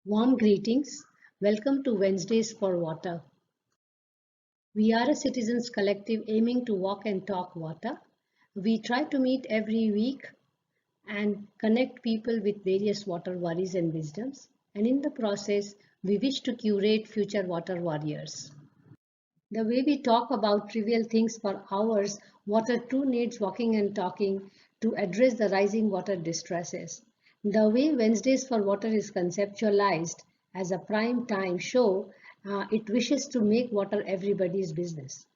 Warm greetings. Welcome to Wednesdays for Water. We are a citizens collective aiming to walk and talk water. We try to meet every week and connect people with various water worries and wisdoms. And in the process, we wish to curate future water warriors. The way we talk about trivial things for hours, water too needs walking and talking to address the rising water distresses. The way Wednesdays for Water is conceptualized as a prime time show, it wishes to make water everybody's business.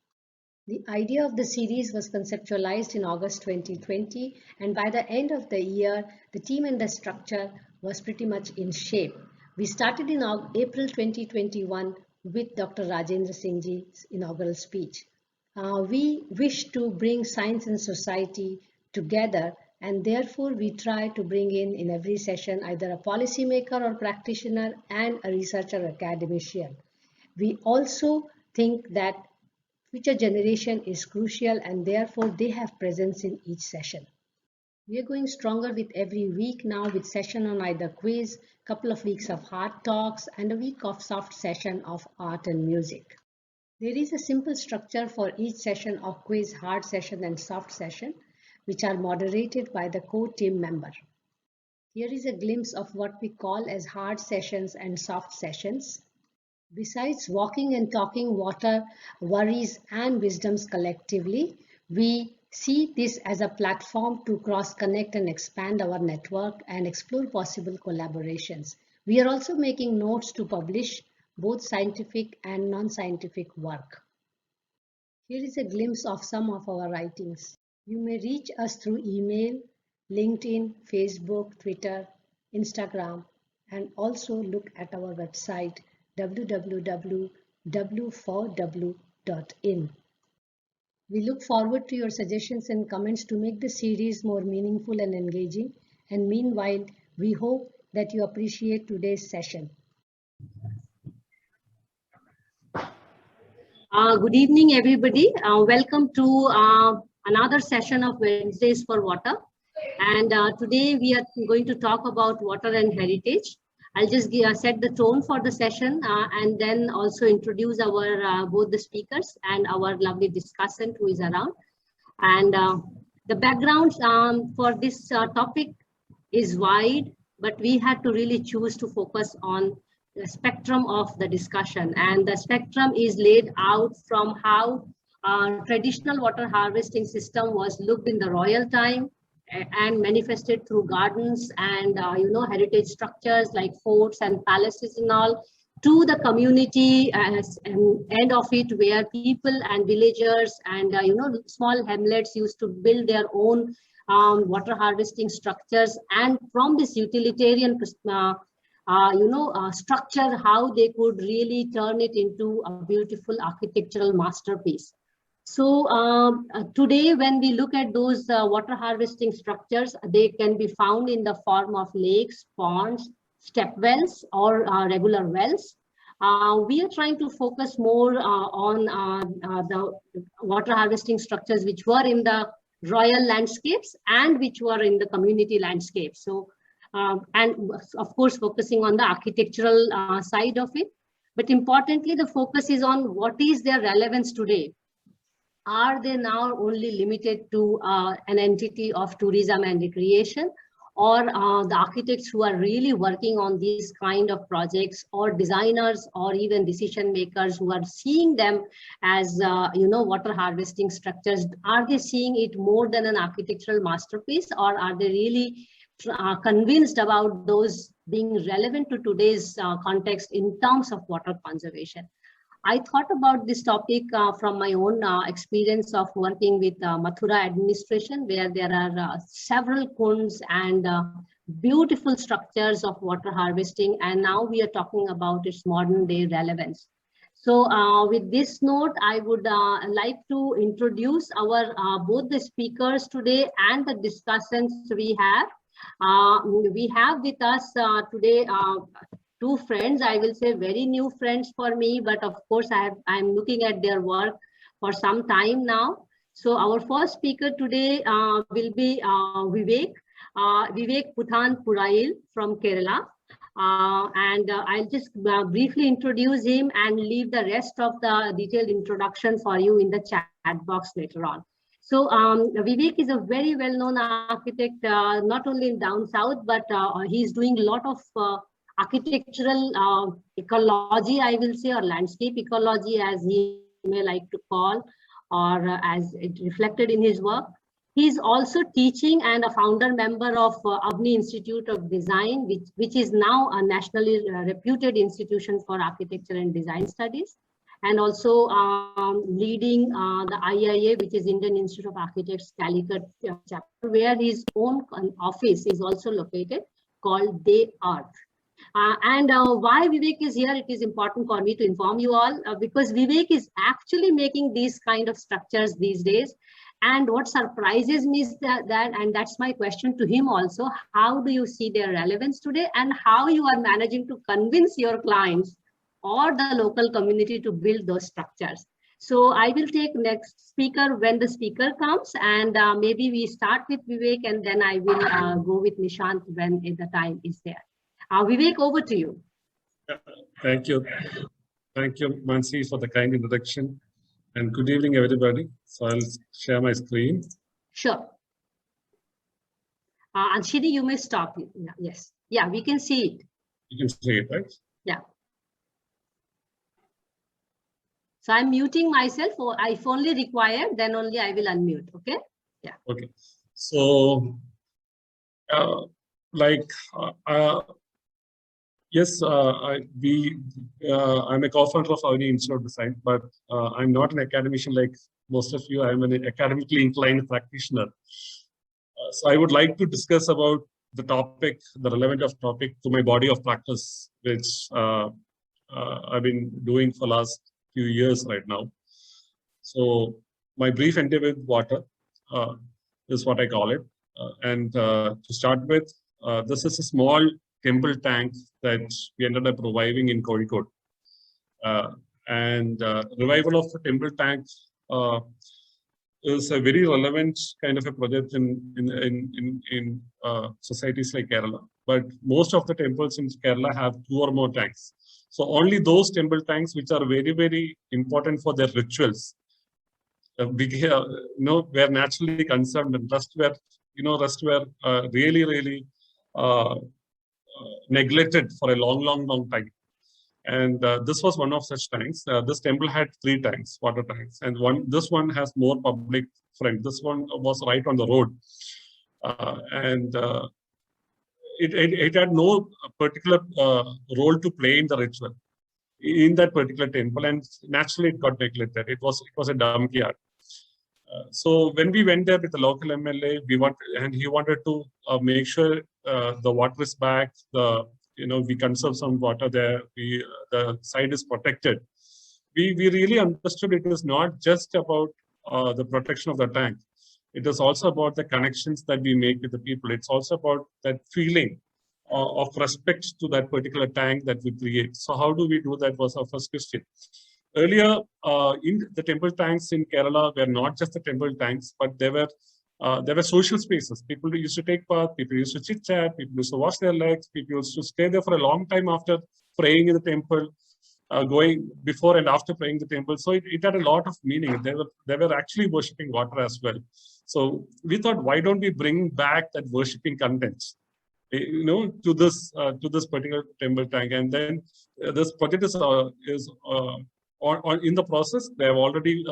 The idea of the series was conceptualized in August 2020, and by the end of the year, the team and the structure was pretty much in shape. We started in April 2021 with Dr. Rajendra Singh's inaugural speech. We wish to bring science and society together, and therefore we try to bring in every session either a policymaker or practitioner and a researcher or academician. We also think that future generation is crucial and therefore they have presence in each session. We are going stronger with every week now with session on either quiz, couple of weeks of hard talks and a week of soft session of art and music. There is a simple structure for each session of quiz, hard session and soft session which are moderated by the core team member. Here is a glimpse of what we call as hard sessions and soft sessions. Besides walking and talking water, worries and wisdoms collectively, we see this as a platform to cross-connect and expand our network and explore possible collaborations. We are also making notes to publish both scientific and non-scientific work. Here is a glimpse of some of our writings. You may reach us through email, LinkedIn, Facebook, Twitter, Instagram, and also look at our website www.w4w.in. We look forward to your suggestions and comments to make the series more meaningful and engaging. And meanwhile, we hope that you appreciate today's session. Good evening, everybody. Welcome to another session of Wednesdays for Water. And today we are going to talk about water and heritage. I'll just set the tone for the session and then also introduce our both the speakers and our lovely discussant who is around. And the background for this topic is wide, but we had to really choose to focus on the spectrum of the discussion. And the spectrum is laid out from how traditional water harvesting system was looked in the royal time and manifested through gardens and heritage structures like forts and palaces and all, to the community end of it, where people and villagers and small hamlets used to build their own water harvesting structures, and from this utilitarian structure, how they could really turn it into a beautiful architectural masterpiece. So today, when we look at those water harvesting structures, they can be found in the form of lakes, ponds, step wells, or regular wells. We are trying to focus more on the water harvesting structures which were in the royal landscapes and which were in the community landscapes. So, and of course, focusing on the architectural side of it. But importantly, the focus is on what is their relevance today. Are they now only limited to an entity of tourism and recreation, or the architects who are really working on these kind of projects, or designers, or even decision makers who are seeing them as water harvesting structures? Are they seeing it more than an architectural masterpiece, or are they really convinced about those being relevant to today's context in terms of water conservation? I thought about this topic from my own experience of working with Mathura administration, where there are several kunds and beautiful structures of water harvesting, and now we are talking about its modern day relevance. So with this note, I would like to introduce our both the speakers today and the discussants we have. We have with us today two friends, I will say very new friends for me, but of course I'm looking at their work for some time now. So our first speaker today will be Vivek Puthan Purail from Kerala. I'll just briefly introduce him and leave the rest of the detailed introduction for you in the chat box later on. So Vivek is a very well-known architect, not only in down south, but he's doing a lot of architectural ecology, I will say, or landscape ecology, as he may like to call, or as it reflected in his work. He's also teaching and a founder member of Avni Institute of Design, which is now a nationally reputed institution for architecture and design studies, and also leading the IIA, which is Indian Institute of Architects, Calicut chapter, where his own office is also located, called De Earth. Why Vivek is here, it is important for me to inform you all, because Vivek is actually making these kind of structures these days. And what surprises me is that, and that's my question to him also, how do you see their relevance today, and how you are managing to convince your clients or the local community to build those structures? So I will take next speaker when the speaker comes, and maybe we start with Vivek, and then I will go with Nishant when the time is there. Vivek, over to you. Thank you. Thank you, Mansi, for the kind introduction. And good evening, everybody. So I'll share my screen. Sure. Anshini, you may stop it. Yes. Yeah, we can see it. You can see it, right? Yeah. So I'm muting myself, or if only required, then only I will unmute. Okay. Yeah. Okay. So, yes, I'm a co-founder of Avni Institute of Design, but I'm not an academician like most of you. I'm an academically inclined practitioner. So I would like to discuss about the topic, the relevant of topic to my body of practice, which I've been doing for last few years right now. So my brief endeavor with water is what I call it. To start with, this is a small temple tank that we ended up reviving in Kozhikode. Revival of the temple tank is a very relevant kind of a project in societies like Kerala. But most of the temples in Kerala have 2 or more tanks. So only those temple tanks which are very, very important for their rituals, were naturally conserved, and rest were really, really neglected for a long time. And this was one of such tanks. This temple had 3 tanks, water tanks, and this one has more public front. This one was right on the road, it had no particular role to play in the ritual in that particular temple, and naturally it got neglected. It was a dump yard. So when we went there with the local MLA, he wanted to make sure the water is back. We conserve some water there. The site is protected. We really understood it is not just about the protection of the tank. It is also about the connections that we make with the people. It's also about that feeling of respect to that particular tank that we create. So how do we do that was our first question. Earlier, in the temple tanks in Kerala were not just the temple tanks, but there were social spaces. People used to take part, people used to chit chat, people used to wash their legs, people used to stay there for a long time after praying in the temple, going before and after praying the temple. So it had a lot of meaning. They were actually worshipping water as well. So we thought, why don't we bring back that worshipping content, to this particular temple tank? And then this project is in the process. They have already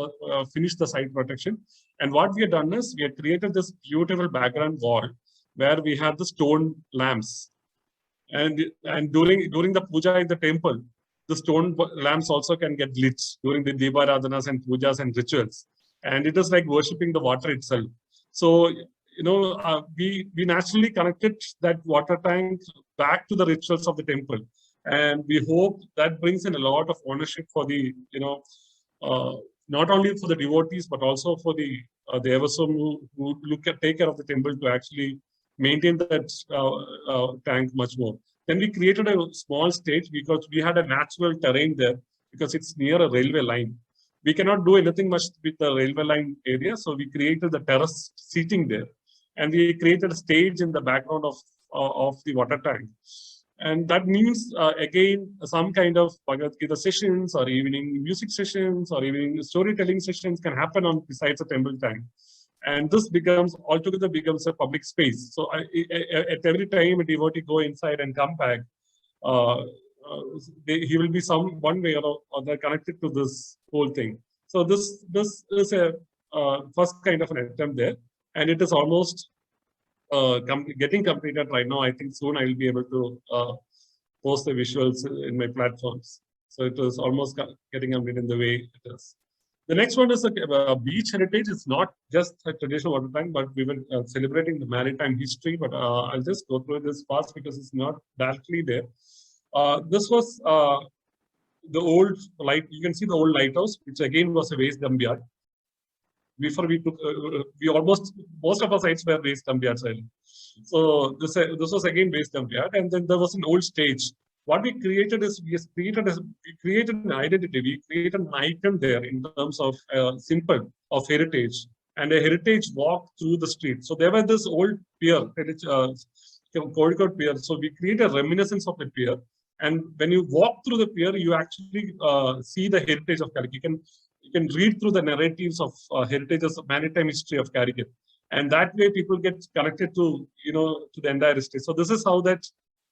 finished the site protection. And what we have done is we have created this beautiful background wall where we have the stone lamps. And during the puja in the temple, the stone lamps also can get lit during the Deeparadhanas and pujas and rituals. And it is like worshipping the water itself. So, we naturally connected that water tank back to the rituals of the temple. And we hope that brings in a lot of ownership for the, not only for the devotees, but also for the Devasam who take care of the temple to actually maintain that tank much more. Then we created a small stage because we had a natural terrain there because it's near a railway line. We cannot do anything much with the railway line area. So we created the terrace seating there. And we created a stage in the background of the water tank. And that means, again, some kind of Bhagavad Gita sessions or evening music sessions or evening storytelling sessions can happen on besides the temple time. And this altogether becomes a public space. So at every time a devotee go inside and come back, he will be one way or other connected to this whole thing. So this is a first kind of an attempt there, and it is almost getting completed right now. I think soon I will be able to post the visuals in my platforms. So it is almost getting completed in the way it is. The next one is a beach heritage. It's not just a traditional water tank, but we were celebrating the maritime history. But I'll just go through this fast because it's not directly there. This was the old light. You can see the old lighthouse, which again was a waste dump yard. Before we took, most of our sites were waste dump yards. So this was again waste dump yard, and then there was an old stage. What we created is we created an identity. We created an icon there in terms of symbol of heritage and a heritage walk through the street. So there was this old pier, Kozhikode pier. So we create a reminiscence of the pier. And when you walk through the pier, you actually see the heritage of Calicut. You can read through the narratives of heritages of maritime history of Calicut. And that way people get connected to, to the entire history. So this is how that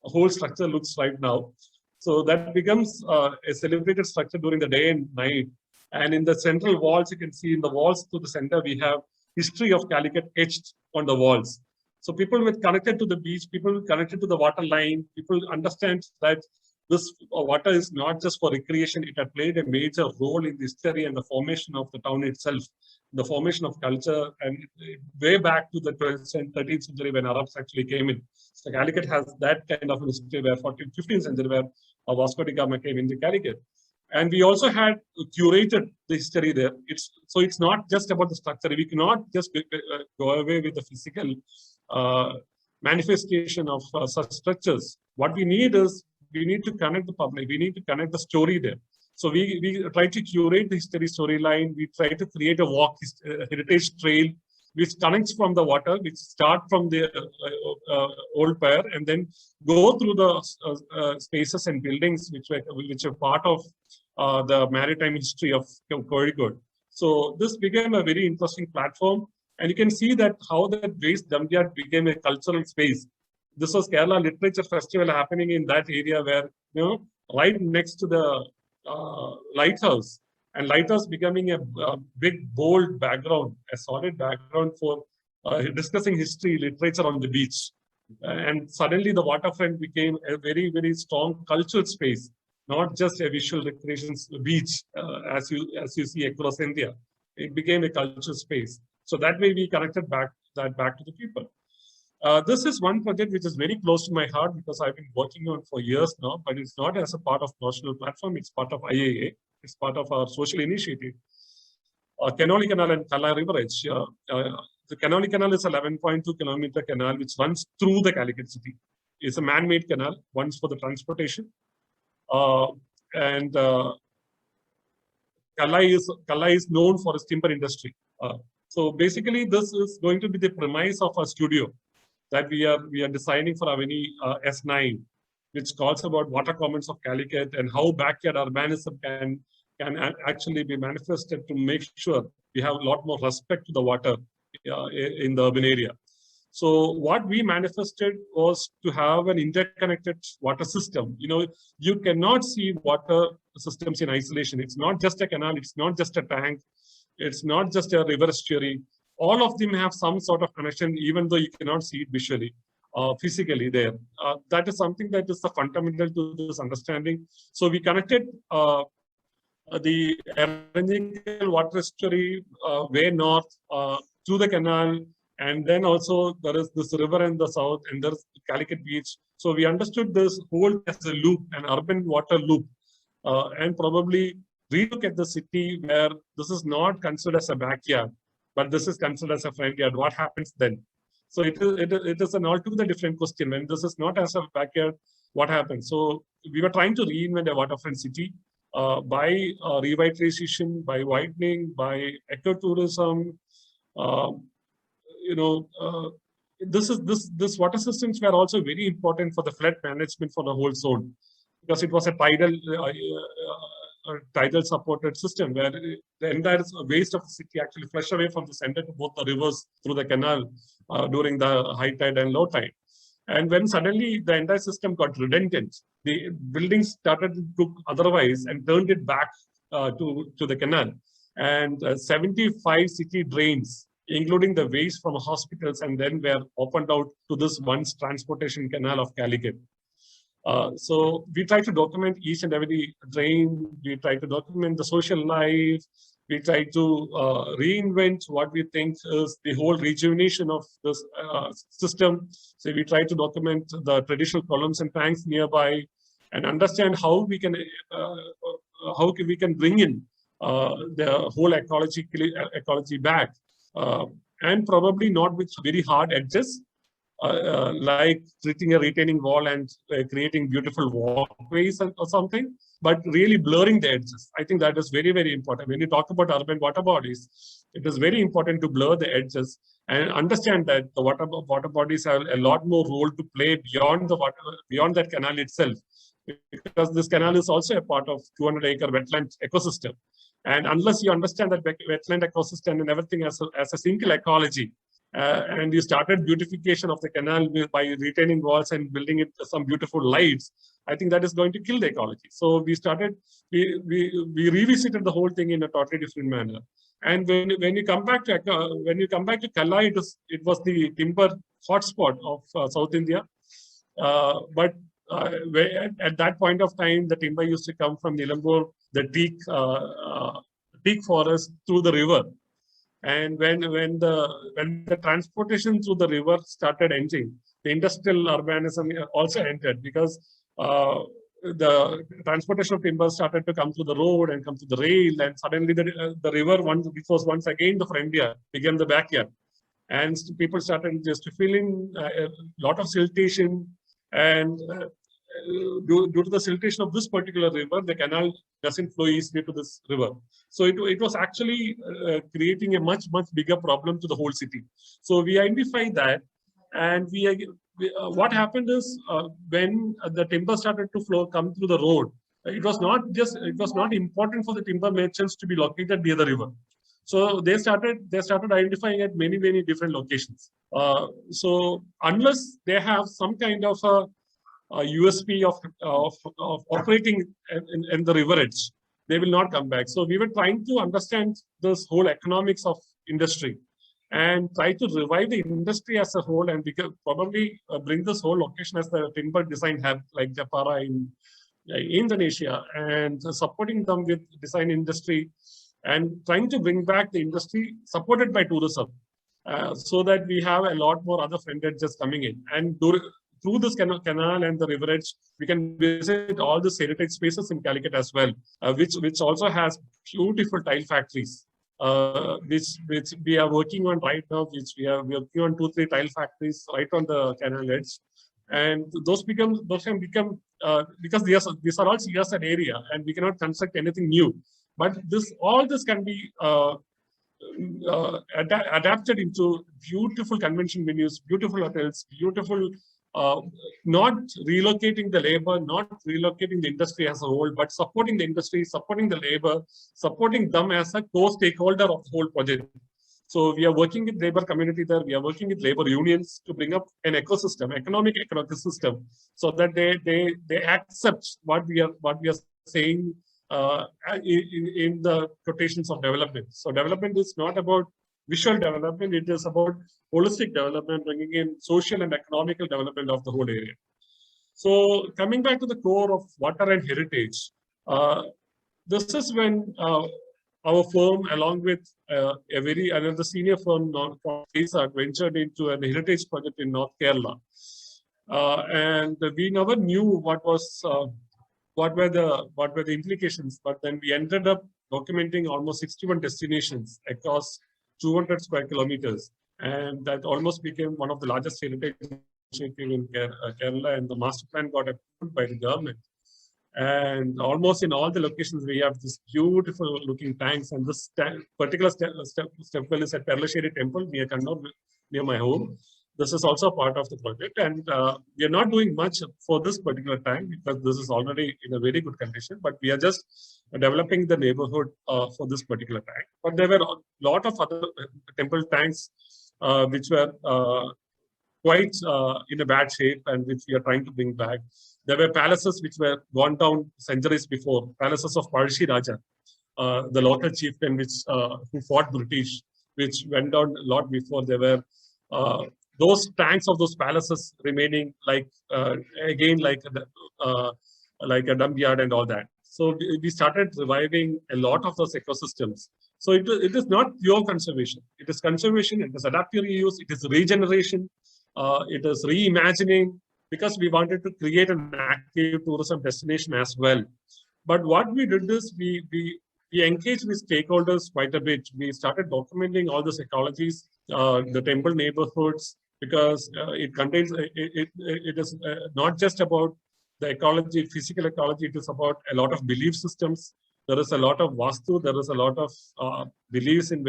whole structure looks right now. So that becomes a celebrated structure during the day and night. And in the central walls, you can see in the walls to the center, we have history of Calicut etched on the walls. So people with connected to the beach, people connected to the water line, people understand that this water is not just for recreation. It had played a major role in the history and the formation of the town itself, the formation of culture, and way back to the 12th and 13th century when Arabs actually came in. So Calicut has that kind of history where 14th, 15th century where Vasco da Gama came into Calicut. And we also had curated the history there. So it's not just about the structure. We cannot just go away with the physical manifestation of such structures. What we need is, we need to connect the public. We need to connect the story there. So we try to curate the history storyline. We try to create a heritage trail, which connects from the water, which start from the old pier and then go through the spaces and buildings which are part of the maritime history of Kozhikode. So this became a very interesting platform. And you can see that how that waste dump yard became a cultural space. This was Kerala Literature Festival happening in that area where, right next to the lighthouse, and lighthouse becoming a big, bold background, a solid background for discussing history, literature on the beach. And suddenly the waterfront became a very, very strong cultural space, not just a visual recreation beach, as you see across India. It became a cultural space. So that way we connected back to the people. This is one project which is very close to my heart because I've been working on for years now, but it's not as a part of national platform. It's part of IAA. It's part of our social initiative. Kanoli Canal and Kala River Edge. The Kanoli Canal is a 11.2 kilometer canal which runs through the Calicut city. It's a man-made canal, once for the transportation. And Kala is known for its timber industry. So basically, this is going to be the premise of our studio that we are designing for Avani S9, which talks about water commons of Calicut and how backyard urbanism can actually be manifested to make sure we have a lot more respect to the water in the urban area. So what we manifested was to have an interconnected water system. You cannot see water systems in isolation. It's not just a canal. It's not just a tank. It's not just a river estuary. All of them have some sort of connection, even though you cannot see it visually, physically there. That is something that is the fundamental to this understanding. So we connected the Erangel water estuary way north to the canal, and then also there is this river in the south, and there's Calicut Beach. So we understood this whole as a loop, an urban water loop, and probably relook at the city where this is not considered as a backyard, but this is considered as a front yard. What happens then? So it is an altogether different question. When this is not as a backyard, what happens? So we were trying to reinvent a waterfront city by revitalization, by widening, by ecotourism, this water systems were also very important for the flood management for the whole zone, because it was a tidal supported system where the entire waste of the city actually flushed away from the center to both the rivers through the canal during the high tide and low tide. And when suddenly the entire system got redundant, the buildings started to look otherwise and turned it back to the canal. And 75 city drains, including the waste from hospitals, and then were opened out to this once transportation canal of Calicut. So we try to document each and every drain. We try to document the social life. We try to reinvent what we think is the whole rejuvenation of this system. So we try to document the traditional columns and tanks nearby, and understand how we can bring in the whole ecology back, and probably not with very hard edges, like treating a retaining wall and creating beautiful walkways or something, but really blurring the edges. I think that is very, very important. When you talk about urban water bodies, it is very important to blur the edges and understand that the water bodies have a lot more role to play beyond that canal itself, because this canal is also a part of 200-acre wetland ecosystem. And unless you understand that wetland ecosystem and everything as a single ecology, and you started beautification of the canal by retaining walls and building it some beautiful lights, I think that is going to kill the ecology. So we revisited the whole thing in a totally different manner. And when you come back to Kalla, it was the timber hotspot of South India. But at that point of time, the timber used to come from Nilambur, the teak forest through the river. And when the transportation through the river started entering, the industrial urbanism also entered, because the transportation of timber started to come through the road and come to the rail, and suddenly the river, which was once again the friend yard, became the backyard. And people started just to fill in a lot of siltation, and due to the siltation of this particular river, the canal doesn't flow easily to this river. So it was actually creating a much bigger problem to the whole city. So we identified that, and what happened is when the timber started to come through the road, it was not important for the timber merchants to be located near the river. So they started identifying at many different locations. So unless they have some kind of a USP of operating in the river edge, they will not come back. So we were trying to understand this whole economics of industry and try to revive the industry as a whole, and we could probably bring this whole location as the timber design hub, like Japara in Indonesia, and supporting them with design industry and trying to bring back the industry supported by tourism, so that we have a lot more other friend edges coming in. And through this canal and the river edge, we can visit all the heritage spaces in Calicut as well, which also has beautiful tile factories, which we are working on right now. Which we are working on 2-3 tile factories right on the canal edge, and those can become because these are all CSR area, and we cannot construct anything new. But all this can be adapted into beautiful convention venues, beautiful hotels, beautiful. Not relocating the labor, not relocating the industry as a whole, but supporting the industry, supporting the labor, supporting them as a co-stakeholder of the whole project. So we are working with labor community there. We are working with labor unions to bring up an ecosystem, economic ecosystem, so that they accept what we are saying in the quotations of development. So development is not about visual development, it is about holistic development, bringing in social and economical development of the whole area. So coming back to the core of water and heritage, this is when our firm, along with another senior firm called FASAC, ventured into an heritage project in North Kerala. And we never knew what were the implications, but then we ended up documenting almost 61 destinations across 200 square kilometers, and that almost became one of the largest heritage initiatives in Kerala, and the master plan got approved by the government. And almost in all the locations, we have this beautiful looking tanks, and this particular step well is at Perlasheri Temple near Kannur, near my home. This is also part of the project, and we are not doing much for this particular tank because this is already in a very good condition. But we are just developing the neighborhood for this particular tank. But there were a lot of other temple tanks which were quite in a bad shape and which we are trying to bring back. There were palaces which were gone down centuries before, palaces of Parshi Raja, the local chieftain who fought British, which went down a lot before. There were those tanks of those palaces remaining again like a dump yard and all that. So we started reviving a lot of those ecosystems. So it is not pure conservation. It is conservation, it is adaptive reuse, it is regeneration, it is reimagining, because we wanted to create an active tourism destination as well. But what we did is we engaged with stakeholders quite a bit. We started documenting all these ecologies, the temple neighborhoods, because it contains, it is not just about the ecology, physical ecology, it is about a lot of belief systems. There is a lot of vastu, there is a lot of beliefs in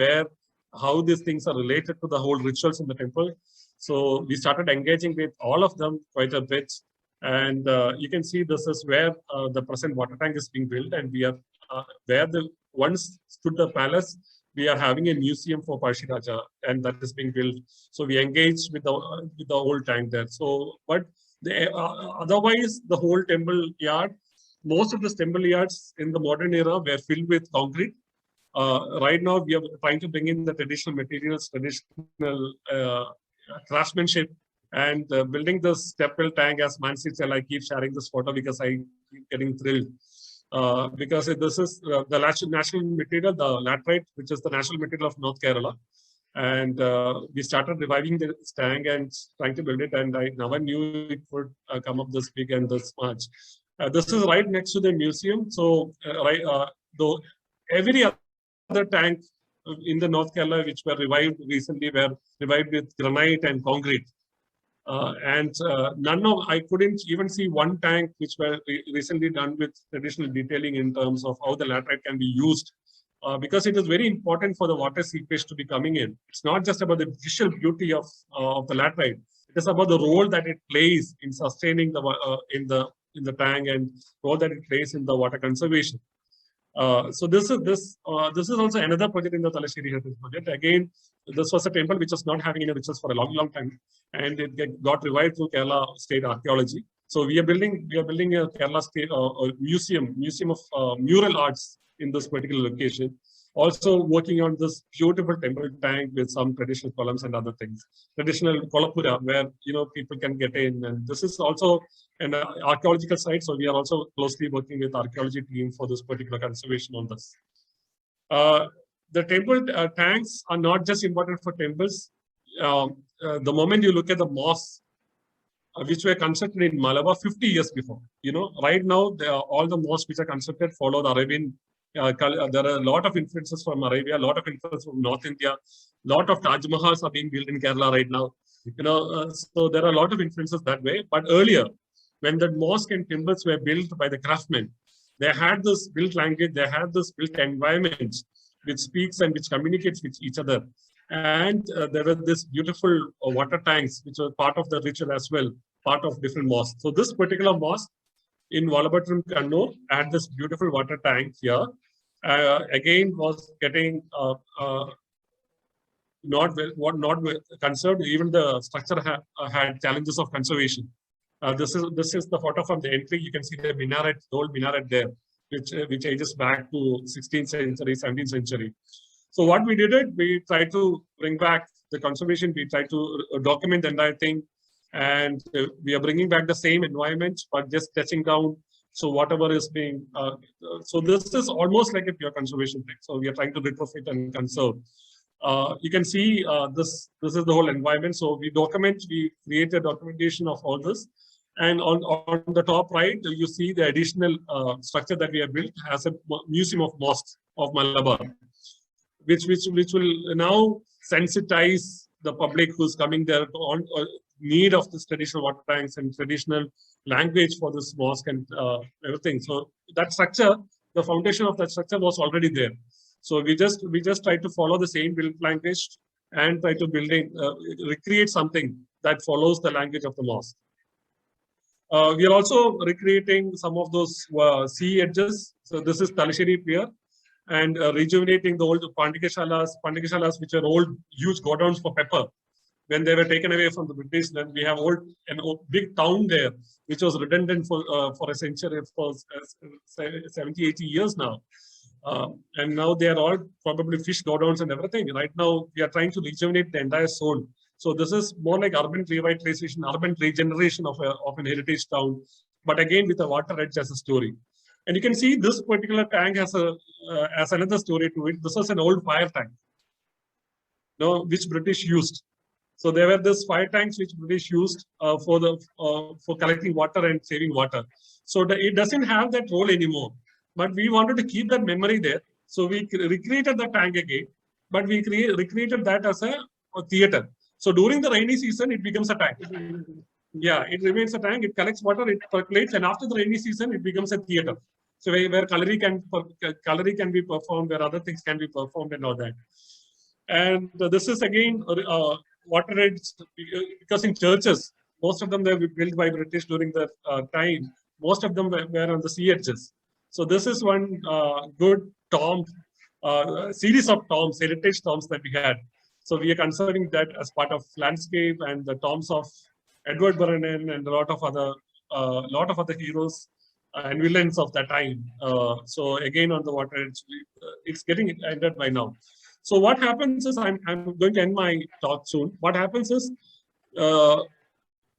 how these things are related to the whole rituals in the temple. So we started engaging with all of them quite a bit. And you can see this is where the present water tank is being built, and we are where the once stood the palace, we are having a museum for Parshi Raja, and that is being built. So we engaged with the whole tank there. So, but otherwise, the whole temple yard, most of the temple yards in the modern era were filled with concrete. Right now, we are trying to bring in the traditional materials, traditional craftsmanship, and building this temple tank, as Mansi said, I keep sharing this photo because I keep getting thrilled. Because this is the national material, the laterite, which is the national material of North Kerala. And we started reviving this tank and trying to build it. And I never knew it would come up this big and this much. This is right next to the museum. So though every other tank in the North Kerala, which were revived recently, were revived with granite and concrete. I couldn't even see one tank which were recently done with traditional detailing in terms of how the laterite can be used, because it is very important for the water seepage to be coming in. It's not just about the visual beauty of the laterite. It is about the role that it plays in sustaining in the tank, and role that it plays in the water conservation. So this is also another project in the Talasheri Heritage Project. Again, this was a temple which was not having any rituals for a long time, and it got revived through Kerala State Archaeology. So we are building a Kerala State museum of mural arts in this particular location. Also working on this beautiful temple tank with some traditional columns and other things. Traditional Kolapura, where people can get in, and this is also an archaeological site. So we are also closely working with archaeology team for this particular conservation on this. The temple tanks are not just important for temples. The moment you look at the mosques, which were constructed in Malabar 50 years before, right now all the mosques which are constructed follow the Arabian. There are a lot of influences from Arabia, a lot of influences from North India, a lot of Taj Mahals are being built in Kerala right now. So there are a lot of influences that way. But earlier, when the mosque and temples were built by the craftsmen, they had this built language, they had this built environment which speaks and which communicates with each other. And there were this beautiful water tanks, which were part of the ritual as well, part of different mosques. So this particular mosque in Valabhatram, Kannur, had this beautiful water tank here. Again, was getting not conserved. Even the structure had challenges of conservation. This is the photo from the entry. You can see the minaret, the old minaret there, which ages back to 16th century, 17th century. So what we did, we tried to bring back the conservation. We tried to document the entire thing. And we are bringing back the same environment, but just touching down. So whatever is being, so this is almost like a pure conservation thing. So we are trying to retrofit and conserve. You can see this is the whole environment. So we create a documentation of all this. And on the top right, you see the additional structure that we have built as a museum of mosques of Malabar, which will now sensitize the public who's coming there on need of this traditional water tanks and traditional language for this mosque and everything. So that structure, the foundation of that structure was already there. So we just try to follow the same built language and try to recreate something that follows the language of the mosque. We are also recreating some of those sea edges. So this is Talasheri Pier, and rejuvenating the old Pandikashalas, which are old huge godowns for pepper. When they were taken away from the British, then we have an big town there, which was redundant for a century, for 70, 80 years now. And now they are all probably fish godowns and everything. Right now, we are trying to rejuvenate the entire zone. So this is more like urban revitalization, urban regeneration of an heritage town, but again with a water edge as a story. And you can see this particular tank has another story to it. This was an old fire tank, which British used. So there were these fire tanks which British used for collecting water and saving water. So it doesn't have that role anymore. But we wanted to keep that memory there. So we recreated the tank again, but we recreated that as a theater. So during the rainy season, it becomes a tank. Yeah, it remains a tank. It collects water, it percolates, and after the rainy season, it becomes a theater. So where coloring can be performed, where other things can be performed, and all that. And this is again water edge, because in churches, most of them were built by British during the time. Most of them were on the sea edges. So this is one good tomb, series of tombs, heritage tombs that we had. So we are considering that as part of landscape, and the tombs of Edward Brennan and a lot of other heroes and villains of that time. So again on the water edge, it's getting ended by now. So what happens is, I'm going to end my talk soon. What happens is,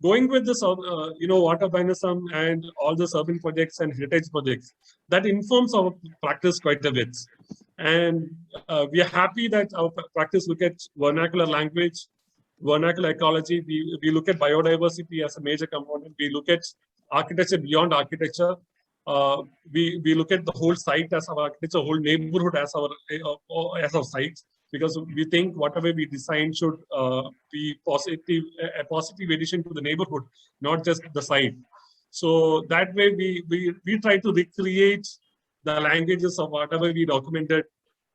going with this, water urbanism and all these urban projects and heritage projects, that informs our practice quite a bit. And we are happy that our practice look at vernacular language, vernacular ecology. We look at biodiversity as a major component. We look at architecture beyond architecture. We look at the whole site as our architecture, whole neighborhood as our site, because we think whatever we design should be a positive addition to the neighborhood, not just the site. So that way we try to recreate the languages of whatever we documented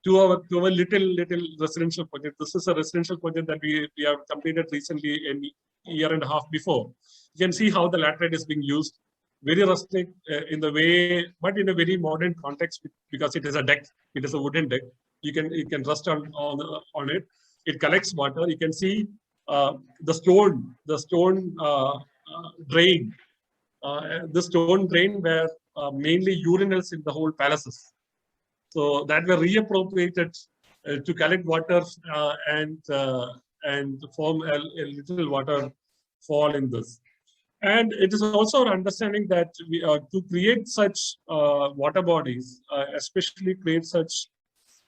to our little residential project. This is a residential project that we have completed recently, a year and a half before. You can see how the laterite is being used. Very rustic in the way, but in a very modern context, because it is a deck. It is a wooden deck. You can rest on it. It collects water. You can see the stone drain. The stone drain were mainly urinals in the whole palaces. So that were reappropriated to collect water and form a little waterfall in this. And it is also our understanding that to create such water bodies, especially create such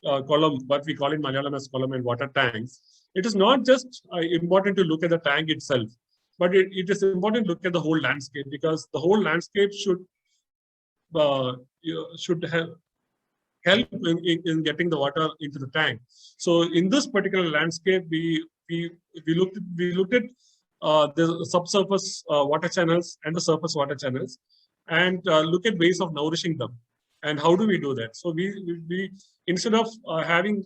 column, what we call in Malayalam as column and water tanks, it is not just important to look at the tank itself, but it is important to look at the whole landscape, because the whole landscape should have help in getting the water into the tank. So in this particular landscape, we looked at the subsurface water channels and the surface water channels, and look at ways of nourishing them. And how do we do that? So we instead of having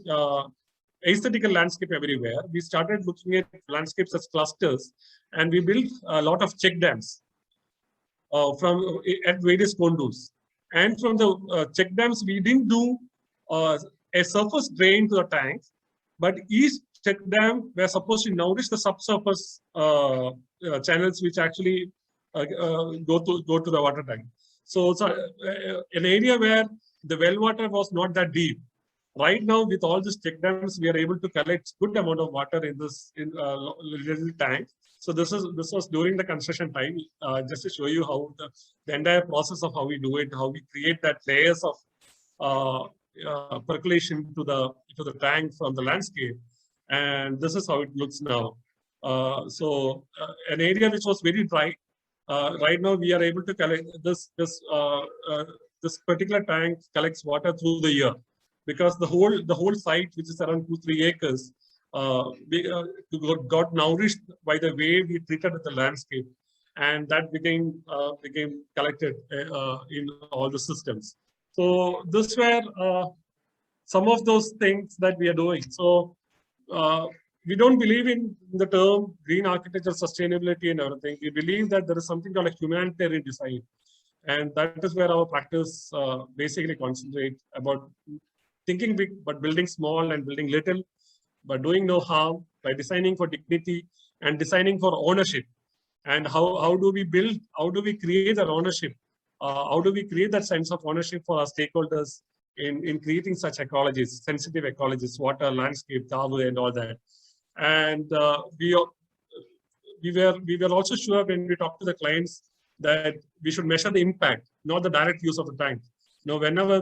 aesthetical landscape everywhere, we started looking at landscapes as clusters, and we built a lot of check dams at various contours. And from the check dams, we didn't do a surface drain to the tank, but each check dam were supposed to nourish the subsurface channels, which actually go to the water tank. So it's an area where the well water was not that deep. Right now, with all these check dams, we are able to collect good amount of water in little tank. So this was during the construction time, just to show you how the entire process of how we do it, how we create that layers of percolation to the tank from the landscape, and this is how it looks now. So an area which was very dry, right now we are able to collect this particular tank collects water through the year, because the whole site, which is around 2-3 acres, got nourished by the way we treated the landscape, and that became collected in all the systems. So this were some of those things that we are doing. So we don't believe in the term green architecture, sustainability and everything. We believe that there is something called a humanitarian design. And that is where our practice basically concentrate about thinking big, but building small and building little, but doing no harm, by designing for dignity and designing for ownership. And how do we build, how do we create that ownership? How do we create that sense of ownership for our stakeholders in creating such ecologies, sensitive ecologies, water, landscape, Tavu and all that. And we were also sure when we talked to the clients that we should measure the impact, not the direct use of the tank. Whenever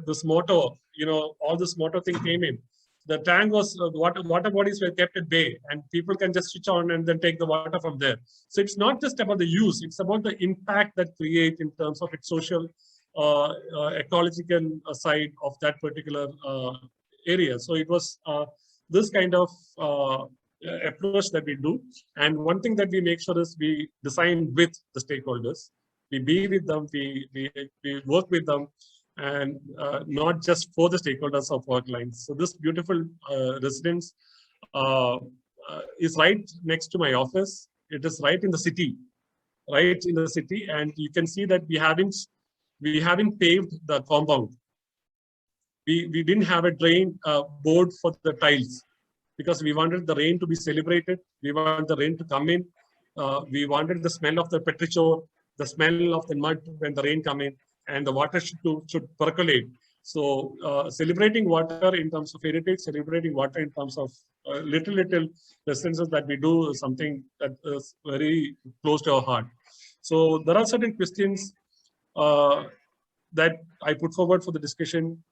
this motor, all this motor thing came in, the tank was water bodies were kept at bay, and people can just switch on and then take the water from there. So it's not just about the use; it's about the impact that create in terms of its social, ecological side of that particular area. So it was this kind of approach that we do. And one thing that we make sure is we design with the stakeholders. We be with them, we work with them, and not just for the stakeholders of our clients. So this beautiful residence is right next to my office. It is right in the city, and you can see that we haven't paved the compound. We didn't have a drain board for the tiles, because we wanted the rain to be celebrated. We wanted the rain to come in. We wanted the smell of the petrichor, the smell of the mud when the rain come in, and the water should percolate. So celebrating water in terms of heritage, celebrating water in terms of little residences that we do is something that is very close to our heart. So there are certain questions that I put forward for the discussion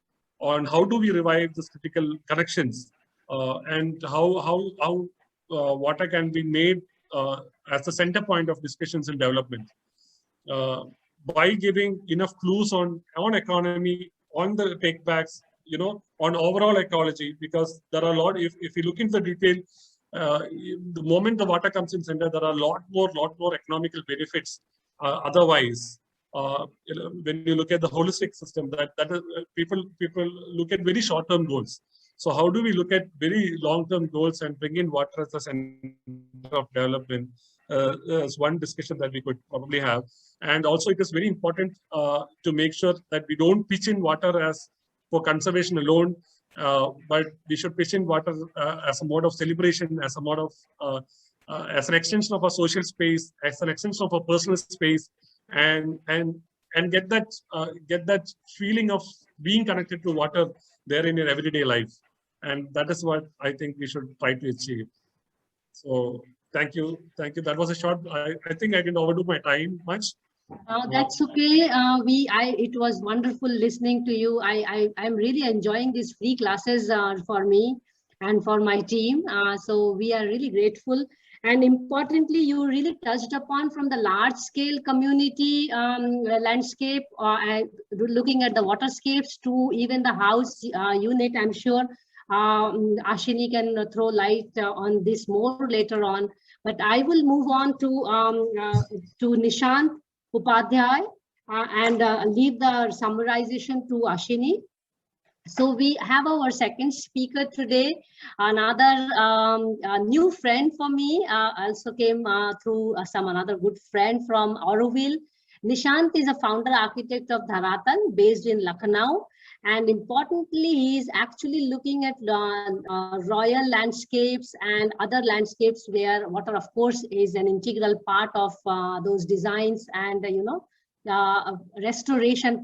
on how do we revive these critical connections, and how water can be made as the center point of discussions and development, by giving enough clues on economy, on the take backs, on overall ecology, because there are a lot, if you look into the detail, the moment the water comes in center, there are a lot more economical benefits otherwise. When you look at the holistic system, that is, people look at very short-term goals. So how do we look at very long-term goals and bring in water as a center of development? Is one discussion that we could probably have. And also it is very important to make sure that we don't pitch in water as for conservation alone, but we should pitch in water as a mode of celebration, as a mode of, as an extension of our social space, as an extension of our personal space, and get that feeling of being connected to water there in your everyday life. And that is what I think we should try to achieve. So thank you. That was a short. I think I didn't overdo my time much. That's okay. It was wonderful listening to you. I'm really enjoying these free classes for me and for my team. So we are really grateful. And importantly, you really touched upon from the large scale community landscape, looking at the waterscapes to even the house unit. I'm sure Ashini can throw light on this more later on. But I will move on to Nishant Upadhyay and leave the summarization to Ashini. So we have our second speaker today, another new friend for me, also came through some another good friend from Auroville. Nishant is a founder architect of Dharatan based in Lucknow. And importantly, he is actually looking at royal landscapes and other landscapes where water, of course, is an integral part of those designs and, restoration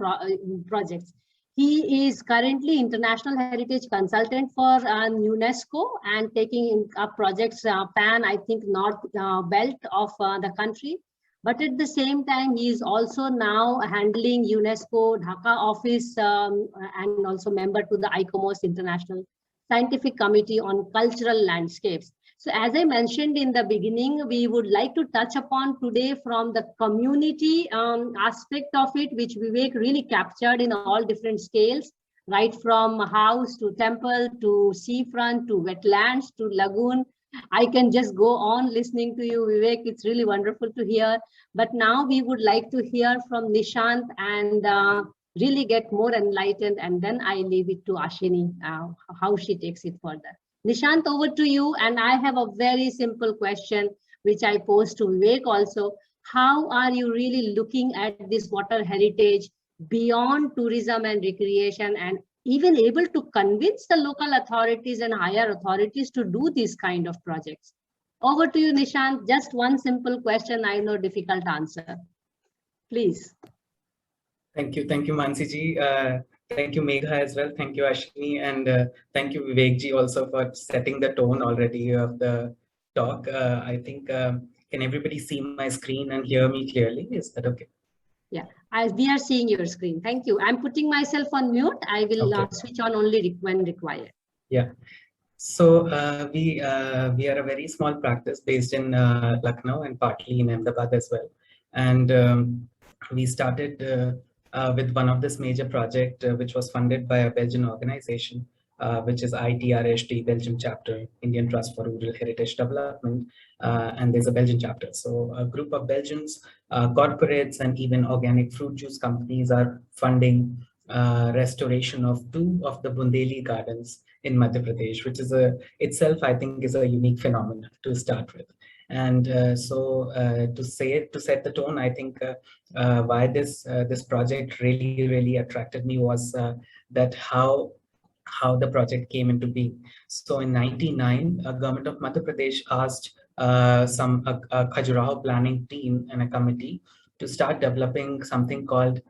projects. He is currently International Heritage Consultant for UNESCO and taking up projects pan, I think, north belt of the country. But at the same time, he is also now handling UNESCO Dhaka office and also member to the ICOMOS International Scientific Committee on Cultural Landscapes. So as I mentioned in the beginning, we would like to touch upon today from the community aspect of it, which Vivek really captured in all different scales, right from house to temple to seafront to wetlands to lagoon. I can just go on listening to you, Vivek. It's really wonderful to hear. But now we would like to hear from Nishant and really get more enlightened. And then I leave it to Ashini, how she takes it further. Nishant, over to you. And I have a very simple question, which I posed to Vivek also. How are you really looking at this water heritage beyond tourism and recreation, and even able to convince the local authorities and higher authorities to do these kind of projects? Over to you, Nishant. Just one simple question. I know difficult answer. Please. Thank you, Mansi ji. Thank you, Megha, as well. Thank you, Ashini, and thank you, Vivek ji, also for setting the tone already of the talk. I think, can everybody see my screen and hear me clearly? Is that okay? Yeah, we are seeing your screen. Thank you. I'm putting myself on mute. I will switch on only when required. Yeah. So we are a very small practice based in Lucknow and partly in Ahmedabad as well. And we started with one of this major project, which was funded by a Belgian organization, which is ITRHD, Belgium chapter, Indian Trust for Rural Heritage Development. And there's a Belgian chapter. So a group of Belgians, corporates, and even organic fruit juice companies are funding restoration of 2 of the Bundeli gardens in Madhya Pradesh, which is itself, I think, is a unique phenomenon to start with. And to set the tone, I think why this project really attracted me was that how the project came into being. So in 1999, a government of Madhya Pradesh asked a Khajuraho planning team and a committee to start developing something called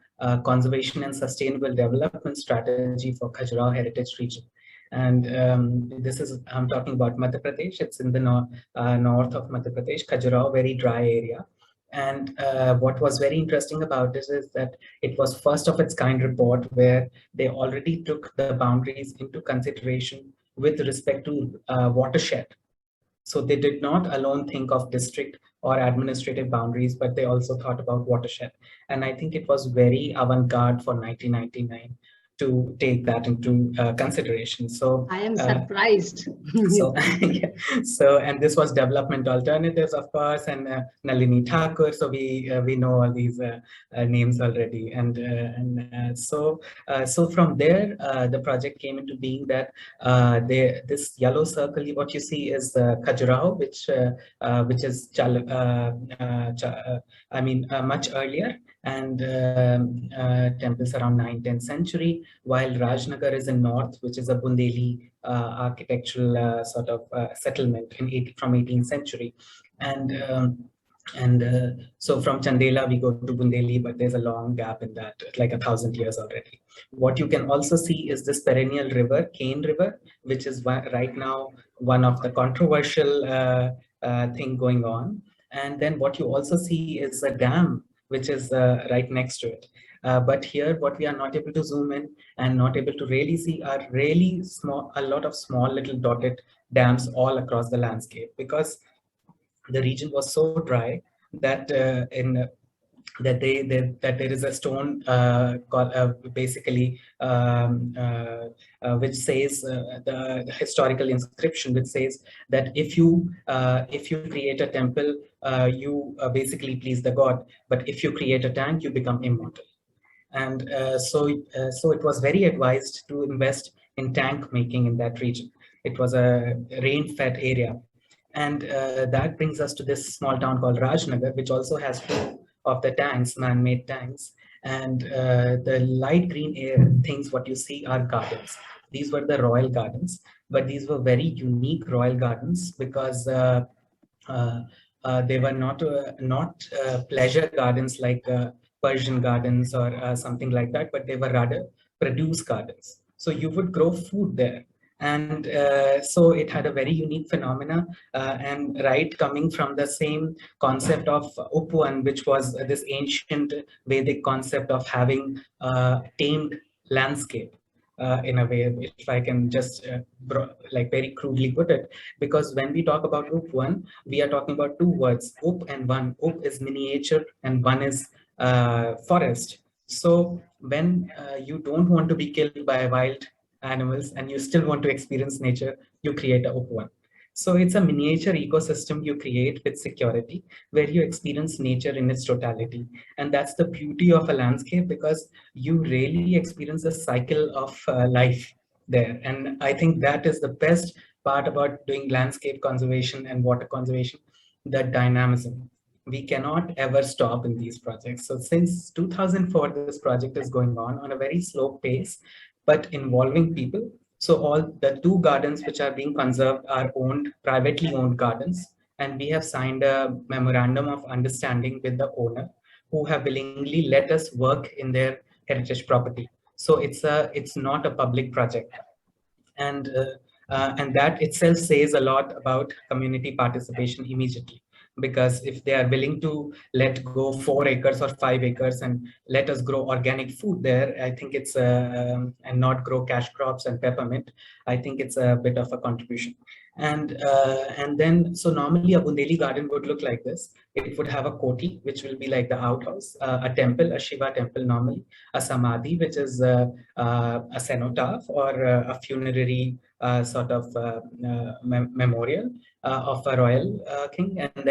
Conservation and Sustainable Development Strategy for Khajuraho Heritage Region. And I'm talking about Madhya Pradesh. It's in the north of Madhya Pradesh, Khajuraho, very dry area. And what was very interesting about this is that it was first of its kind report where they already took the boundaries into consideration with respect to watershed. So they did not alone think of district or administrative boundaries, but they also thought about watershed. And I think it was very avant-garde for 1999 to take that into consideration. So I am surprised. And this was Development Alternatives, of course, and Nalini Thakur. So we know all these names already, so from there the project came into being. That this yellow circle, what you see is Khajuraho, which is much earlier, and temples around 9th-10th century, while Rajnagar is in north, which is a Bundeli architectural sort of settlement from 18th century. So from Chandela we go to Bundeli, but there's a long gap in that, like 1,000 years already. What you can also see is this perennial river, Cane River, which is right now one of the controversial thing going on. And then what you also see is a dam, which is right next to it. But here, what we are not able to zoom in and not able to really see are really small, a lot of small little dotted dams all across the landscape, because the region was so dry that there is a stone called basically which says the historical inscription, which says that if you create a temple, you basically please the god, but if you create a tank, you become immortal. And so it was very advised to invest in tank making in that region. It was a rain-fed area. And that brings us to this small town called Rajnagar, which also has 2 of the tanks, man-made tanks. And the light green things, what you see are gardens. These were the royal gardens, but these were very unique royal gardens because they were not pleasure gardens like Persian gardens or something like that, but they were rather produce gardens. So you would grow food there. And so it had a very unique phenomena, and right coming from the same concept of Upwan, which was this ancient Vedic concept of having tamed landscape. In a way, if I can just like very crudely put it, because when we talk about Upwan, we are talking about 2 words, Up and Van. Up is miniature and Van is forest. So when you don't want to be killed by wild animals and you still want to experience nature, you create a Upwan. So it's a miniature ecosystem you create with security, where you experience nature in its totality. And that's the beauty of a landscape, because you really experience a cycle of life there. And I think that is the best part about doing landscape conservation and water conservation, the dynamism. We cannot ever stop in these projects. So since 2004, this project is going on a very slow pace, but involving people. So all the 2 gardens which are being conserved are privately owned gardens. And we have signed a memorandum of understanding with the owner, who have willingly let us work in their heritage property. So it's not a public project. And that itself says a lot about community participation immediately, because if they are willing to let go 4 acres or 5 acres and let us grow organic food there, I think it's and not grow cash crops and peppermint, I think it's a bit of a contribution. And then, so normally a Bundeli garden would look like this. It would have a koti, which will be like the outhouse, a temple, a Shiva temple normally, a samadhi, which is a cenotaph or a funerary sort of memorial of a royal king. And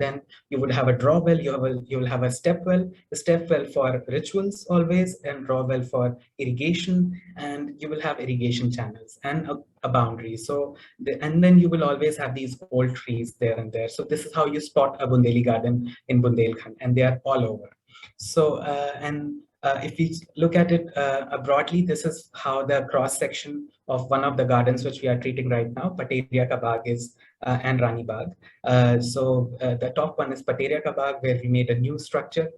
then you would have a draw well, you will have a step well for rituals always, and draw well for irrigation, and you will have irrigation channels and a boundary. So and then you will always have these old trees there and there. So this is how you spot a Bundeli garden in Bundelkhand, and they are all over. So if we look at it broadly, this is how the cross section of one of the gardens which we are treating right now, Pateria Ka Bagh is, and Rani Bagh. So the top one is Pateria Ka Bagh, where we made a new structure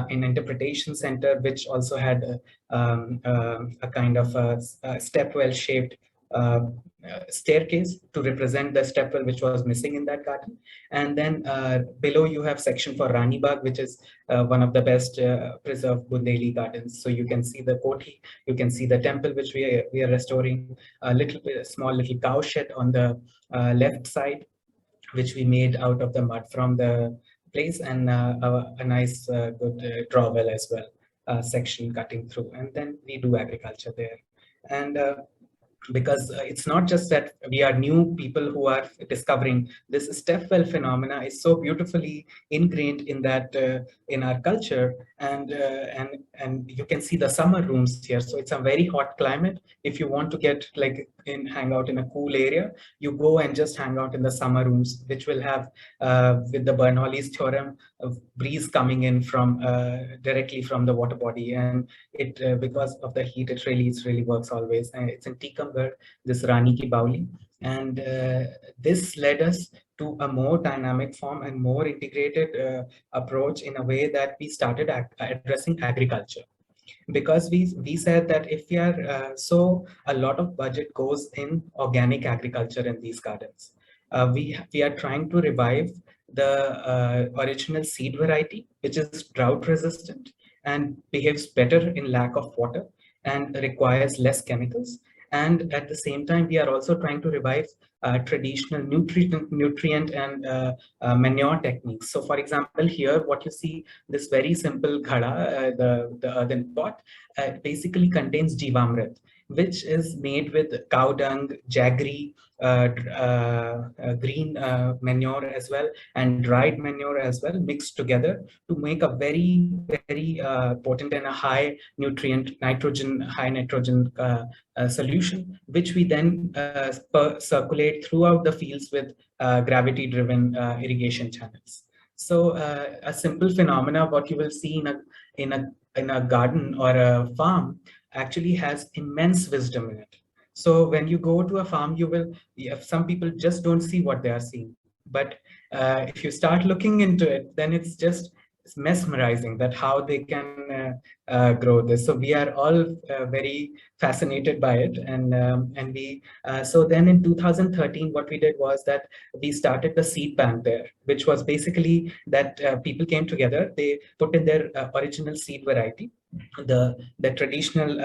in interpretation center, which also had a kind of a stepwell shaped staircase to represent the stepwell which was missing in that garden. And then below you have section for Rani Bagh, which is one of the best preserved Bundeli gardens. So you can see the koti, you can see the temple which we are restoring, a small little cow shed on the left side, which we made out of the mud from the place, and a nice good draw well as well, section cutting through. And then we do agriculture there. And because it's not just that we are new people who are discovering this stepwell phenomena is so beautifully ingrained in that in our culture, and you can see the summer rooms here. So it's a very hot climate. If you want to get hang out in a cool area, you go and just hang out in the summer rooms, which will have with the Bernoulli's theorem, a breeze coming in from directly from the water body, and it because of the heat, it really works always. And it's in Tikamgarh, this Rani Ki Bauli, and this led us to a more dynamic form and more integrated approach, in a way that we started addressing agriculture. Because we said that if we are so a lot of budget goes in organic agriculture in these gardens. We are trying to revive the original seed variety, which is drought resistant and behaves better in lack of water and requires less chemicals. And at the same time, we are also trying to revive traditional nutrient and manure techniques. So for example, here, what you see, this very simple ghada, the earthen pot, basically contains Jivamrit, which is made with cow dung, jaggery, green manure as well, and dried manure as well, mixed together to make a very, very potent and a high nitrogen solution, which we then circulate throughout the fields with gravity-driven irrigation channels. So a simple phenomena, what you will see in a garden or a farm, actually has immense wisdom in it. So when you go to a farm, some people just don't see what they are seeing. But if you start looking into it, then it's mesmerizing that how they can grow this. So we are all very fascinated by it, and we so then in 2013 what we did was that we started the seed bank there, which was basically that people came together, they put in their original seed variety, the traditional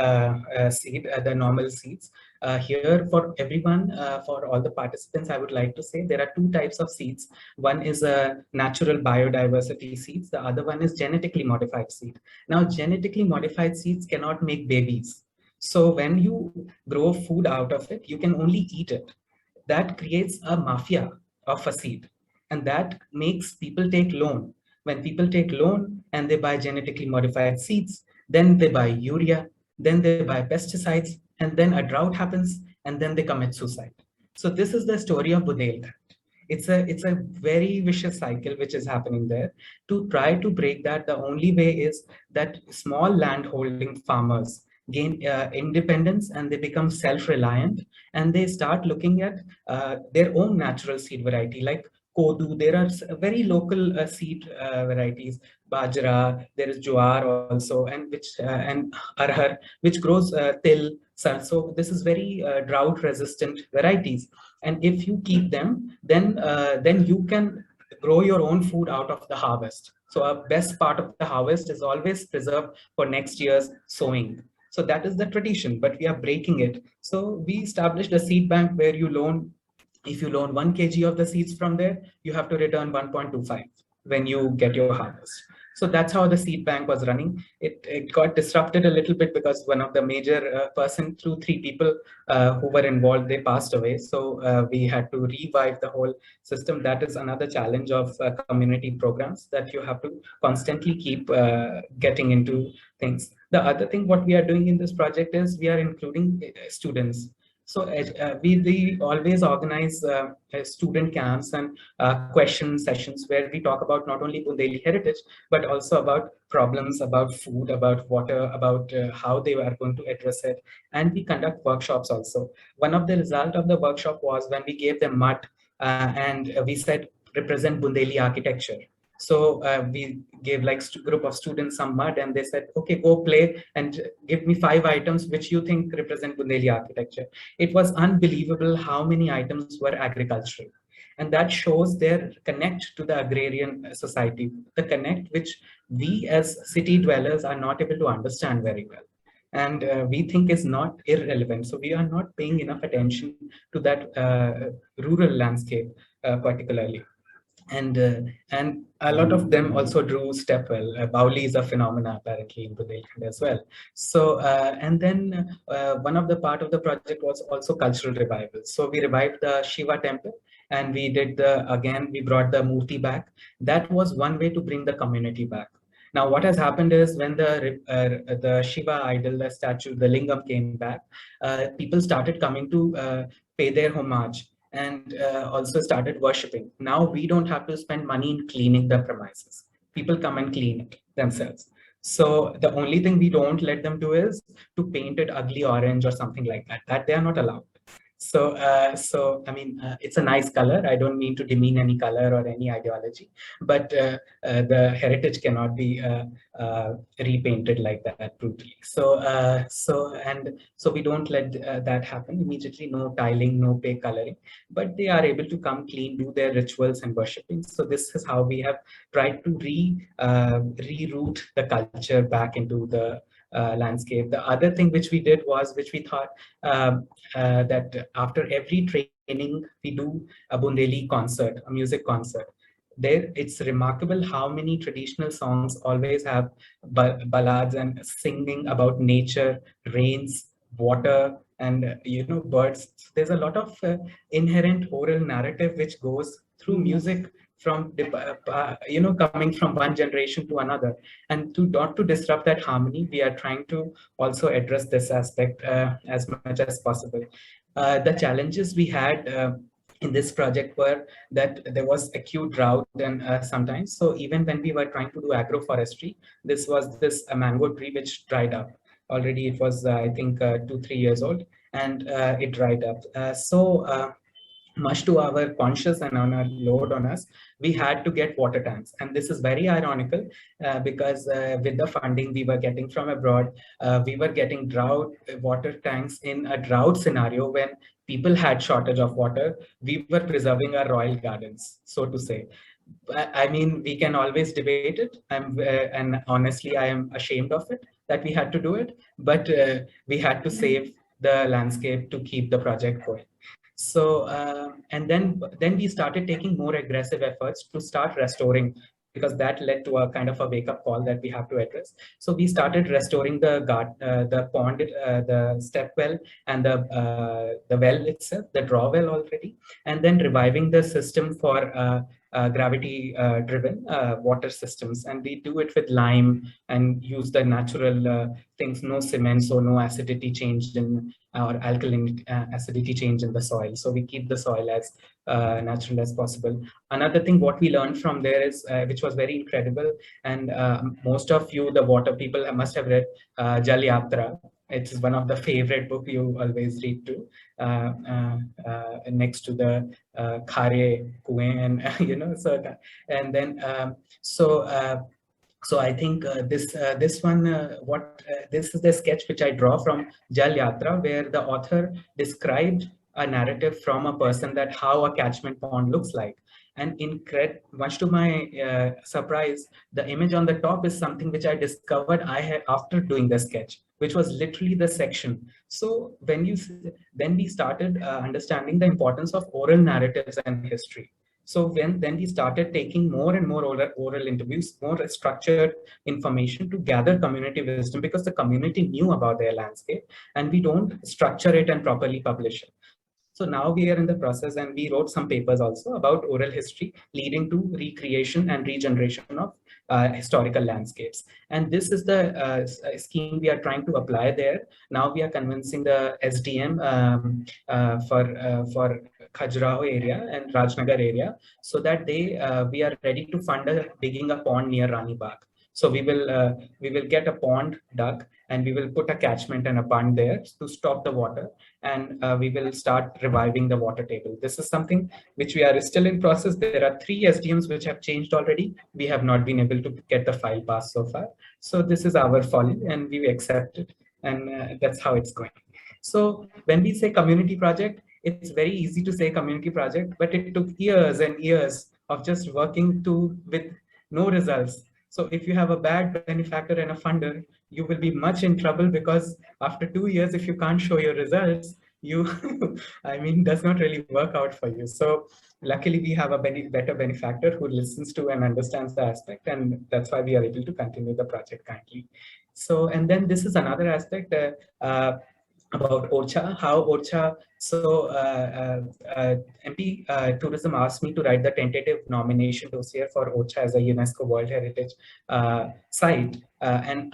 seed, the normal seeds. Here for everyone, for all the participants, I would like to say there are 2 types of seeds. One is a natural biodiversity seeds. The other one is genetically modified seed. Now, genetically modified seeds cannot make babies. So when you grow food out of it, you can only eat it. That creates a mafia of a seed, and that makes people take loan. When people take loan and they buy genetically modified seeds, then they buy urea, then they buy pesticides, and then a drought happens, and then they commit suicide. So this is the story of Bundelkhand. It's a very vicious cycle which is happening there. To try to break that, the only way is that small landholding farmers gain independence and they become self-reliant, and they start looking at their own natural seed variety like Kodu. There are very local seed varieties, Bajra, there is Jowar also, and Arhar, which grows till. So this is very drought resistant varieties. And if you keep them, then you can grow your own food out of the harvest. So a best part of the harvest is always preserved for next year's sowing. So that is the tradition, but we are breaking it. So we established a seed bank where you loan, if you loan 1 kg of the seeds from there, you have to return 1.25 when you get your harvest. So that's how the seed bank was running. It got disrupted a little bit because one of the major person, 3 people who were involved, they passed away. So we had to revive the whole system. That is another challenge of community programs, that you have to constantly keep getting into things. The other thing what we are doing in this project is we are including students. So we always organize student camps and question sessions where we talk about not only Bundeli heritage, but also about problems, about food, about water, about how they are going to address it. And we conduct workshops also. One of the result of the workshop was when we gave them mud and we said, represent Bundeli architecture. So we gave like group of students some mud and they said, okay, go play and give me 5 items which you think represent Bundeli architecture. It was unbelievable how many items were agricultural. And that shows their connect to the agrarian society, the connect which we as city dwellers are not able to understand very well. And we think is not irrelevant. So we are not paying enough attention to that rural landscape particularly. And a lot of them also drew stepwell. Bauli is a phenomena apparently in Bundelkhand as well. So and then one of the part of the project was also cultural revival. So we revived the Shiva temple, and we did we brought the Murti back. That was one way to bring the community back. Now, what has happened is when the Shiva idol, the statue, the lingam came back, people started coming to pay their homage and also started worshipping. Now we don't have to spend money in cleaning the premises. People come and clean it themselves. So the only thing we don't let them do is to paint it ugly orange or something like that. That they are not allowed. So, I mean, it's a nice color. I don't mean to demean any color or any ideology, but the heritage cannot be repainted like that brutally. So, so we don't let that happen immediately. No tiling, no pay coloring, but they are able to come clean, do their rituals and worshipping. So this is how we have tried to reroute the culture back into the landscape. The other thing which we did was, which we thought that after every training, we do a Bundeli concert, a music concert. There, it's remarkable how many traditional songs always have ballads and singing about nature, rains, water, and birds. There's a lot of inherent oral narrative which goes through music from coming from one generation to another. And to not to disrupt that harmony, we are trying to also address this aspect as much as possible. The challenges we had in this project were that there was acute drought and sometimes, so even when we were trying to do agroforestry, this mango tree which dried up already. It was I think 2-3 years old, and it dried up. Much to our conscious and on our load on us, we had to get water tanks. And this is very ironical because with the funding we were getting from abroad, we were getting drought water tanks in a drought scenario when people had shortage of water. We were preserving our royal gardens, so to say. I mean, we can always debate it, and honestly, I am ashamed of it that we had to do it, but we had to save the landscape to keep the project going. So, and then we started taking more aggressive efforts to start restoring, because that led to a kind of a wake-up call that we have to address. So we started restoring the pond, the step well, and the well itself, the draw well already, and then reviving the system for gravity driven water systems, and we do it with lime and use the natural things, no cement, so no acidity change in or alkaline acidity change in the soil. So we keep the soil as natural as possible. Another thing what we learned from there is, which was very incredible, and most of you, the water people, must have read Jal Yatra. It's one of the favorite book you always read to, next to the Khare Kuein, and you know, so and then so I think this one, this is the sketch which I draw from Jal Yatra, where the author described a narrative from a person that how a catchment pond looks like. And much to my surprise, the image on the top is something which I discovered I had after doing the sketch, which was literally the section. So then we started understanding the importance of oral narratives and history. So then we started taking more and more oral interviews, more structured information to gather community wisdom, because the community knew about their landscape and we don't structure it and properly publish it. So now we are in the process, and we wrote some papers also about oral history leading to recreation and regeneration of historical landscapes. And this is the scheme we are trying to apply there. Now we are convincing the SDM for Khajuraho area and Rajnagar area, so that we are ready to fund digging a pond near Rani Bagh. So we will get a pond dug, and we will put a catchment and a bund there to stop the water, and we will start reviving the water table. This is something which we are still in process. There are 3 SDMs which have changed already. We have not been able to get the file passed so far. So this is our folly, and we accept it, and that's how it's going. So when we say community project, it's very easy to say community project, but it took years and years of just working with no results. So if you have a bad benefactor and a funder, you will be much in trouble, because after 2 years, if you can't show your results, I mean, does not really work out for you. So luckily we have a better benefactor who listens to and understands the aspect, and that's why we are able to continue the project kindly. So, and then this is another aspect about ORCHA, how ORCHA, so MP Tourism asked me to write the tentative nomination dossier for ORCHA as a UNESCO World Heritage site. And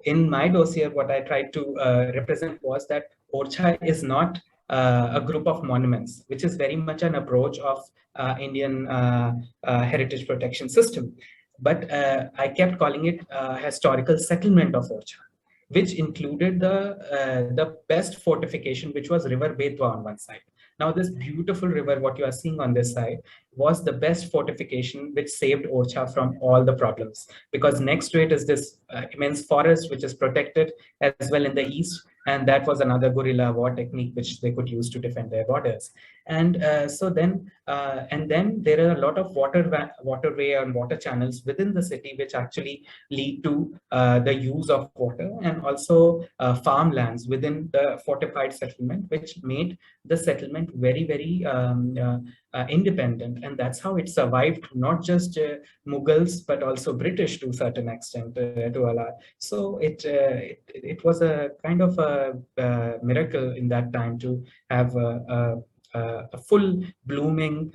in my dossier, what I tried to represent was that ORCHA is not a group of monuments, which is very much an approach of Indian heritage protection system. But I kept calling it a historical settlement of ORCHA, which included the best fortification, which was River Betwa on one side. Now, this beautiful river, what you are seeing on this side, was the best fortification which saved ORCHA from all the problems, because next to it is this immense forest, which is protected as well in the east. And that was another guerrilla war technique which they could use to defend their borders. And so then, there are a lot of waterway and water channels within the city, which actually lead to the use of water, and also farmlands within the fortified settlement, which made the settlement very, very independent. And that's how it survived, not just Mughals, but also British to a certain extent, to a lot. So it was a kind of a miracle in that time to have a full blooming,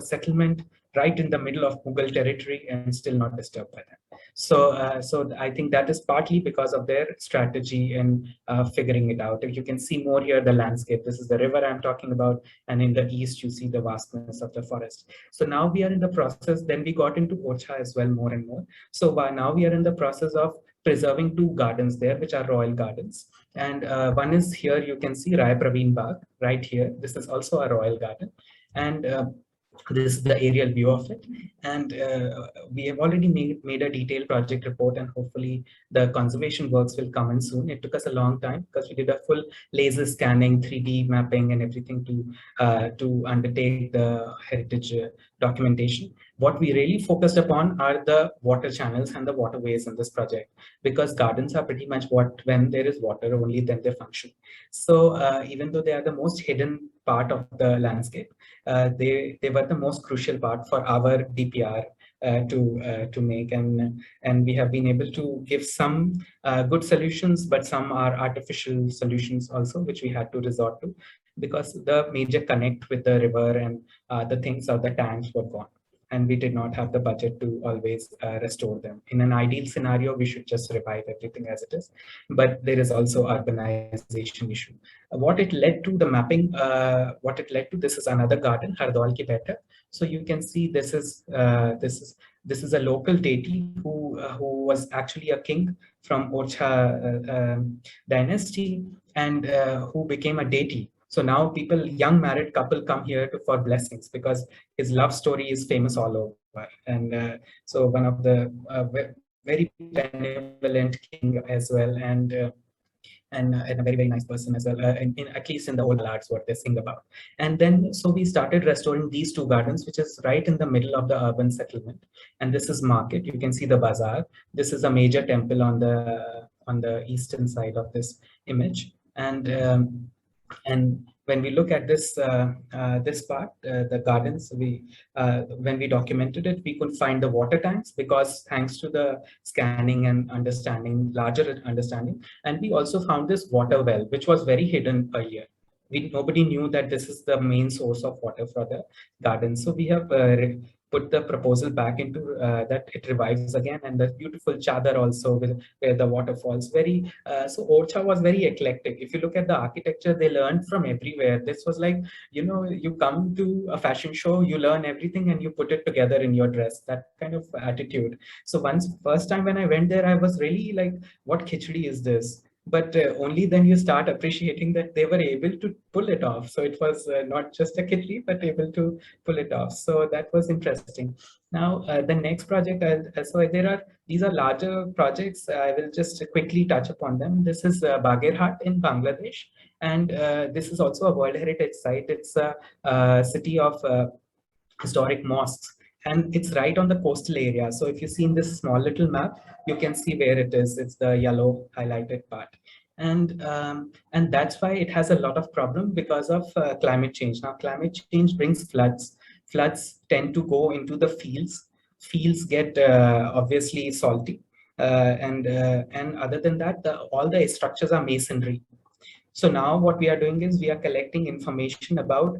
settlement right in the middle of Mughal territory and still not disturbed by them. So, so I think that is partly because of their strategy in figuring it out. If you can see more here, the landscape, this is the river I'm talking about. And in the east, you see the vastness of the forest. So now we are in the process, then we got into ORCHA as well more and more. So now we are in the process of preserving 2 gardens there, which are royal gardens. And one is here, you can see Rai Praveen Bagh right here. This is also a royal garden. And this is the aerial view of it. And we have already made a detailed project report, and hopefully the conservation works will come in soon. It took us a long time because we did a full laser scanning, 3D mapping and everything to undertake the heritage documentation. What we really focused upon are the water channels and the waterways in this project, because gardens are pretty much when there is water, only then they function. So even though they are the most hidden part of the landscape, they were the most crucial part for our DPR to make, and we have been able to give some good solutions, but some are artificial solutions also, which we had to resort to. because the major connect with the river and the things of the tanks were gone. And we did not have the budget to always restore them. In an ideal scenario, we should just revive everything as it is. But there is also urbanization issue. What it led to, the mapping, what it led to, this is another garden, Hardol Ki Baitak. So you can see this is a local deity who was actually a king from Orcha dynasty, and who became a deity. So now people, young married couple, come here for blessings because his love story is famous all over. And so one of the very benevolent king as well, and a very, very nice person as well, at least in the old ballads, what they sing about. And then, so we started restoring these two gardens, which is right in the middle of the urban settlement. And this is market. You can see the bazaar. This is a major temple on the eastern side of this image. And when we look at this this part, the gardens, when we documented it, we could find the water tanks, because thanks to the scanning and understanding, larger understanding, and we also found this water well, which was very hidden earlier. Nobody knew that this is the main source of water for the garden. So we have put the proposal back into that it revives again, and the beautiful chadar also where the waterfalls. So Orcha was very eclectic. If you look at the architecture, they learned from everywhere. This was like, you come to a fashion show, you learn everything and you put it together in your dress, that kind of attitude. So first time when I went there, I was really like, what khichdi is this? But only then you start appreciating that they were able to pull it off. So it was not just a khichdi, but able to pull it off. So that was interesting. Now, the next project, these are larger projects. I will just quickly touch upon them. This is Bagherhat in Bangladesh. And this is also a World Heritage Site. It's a city of historic mosques. And it's right on the coastal area. So if you see in this small little map, you can see where it is. It's the yellow highlighted part. And that's why it has a lot of problem because of climate change. Now, climate change brings floods. Floods tend to go into the fields. Fields get obviously salty. And other than that, all the structures are masonry. So now what we are doing is we are collecting information about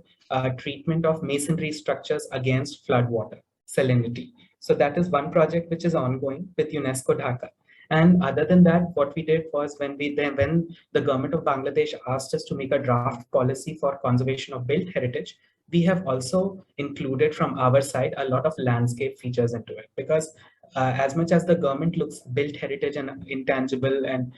treatment of masonry structures against flood water, salinity. So that is one project which is ongoing with UNESCO Dhaka. And other than that, what we did was when the government of Bangladesh asked us to make a draft policy for conservation of built heritage, we have also included from our side a lot of landscape features into it, because as much as the government looks built heritage and intangible and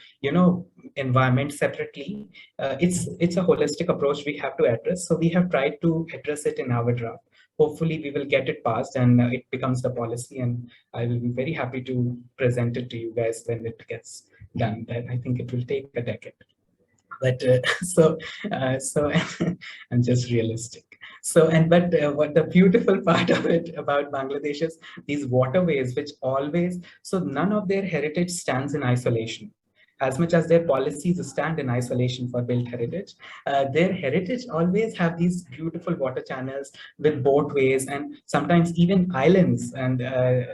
environment separately, it's a holistic approach we have to address. So we have tried to address it in our draft. Hopefully we will get it passed and it becomes the policy, and I will be very happy to present it to you guys when it gets done. I think it will take a decade. But so I'm just realistic. So, what the beautiful part of it about Bangladesh is these waterways, which always, so none of their heritage stands in isolation. As much as their policies stand in isolation for built heritage, their heritage always have these beautiful water channels with boatways and sometimes even islands, and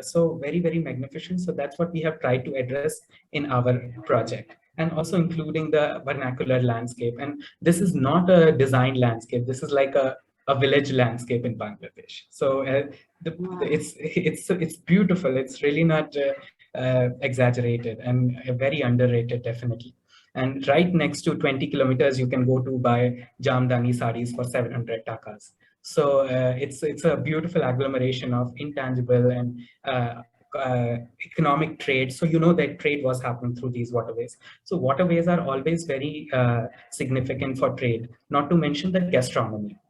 so very, very magnificent. So that's what we have tried to address in our project, and also including the vernacular landscape. And this is not a design landscape. This is like a village landscape in Bangladesh. So it's beautiful. It's really not exaggerated, and very underrated, definitely. And right next to 20 kilometers, you can go to buy Jamdani sarees for 700 takas. So it's a beautiful agglomeration of intangible and economic trade. So that trade was happening through these waterways. So waterways are always very significant for trade, not to mention the gastronomy.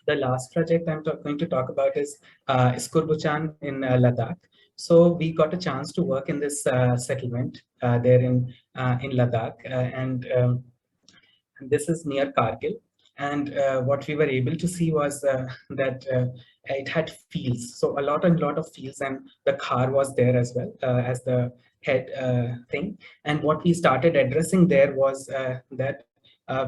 The last project I'm going to talk about is Skurbuchan in Ladakh. So we got a chance to work in this settlement there in Ladakh, and this is near Kargil. And what we were able to see was that it had fields, so a lot of fields, and the Khar was there as well as the head thing. And what we started addressing there was that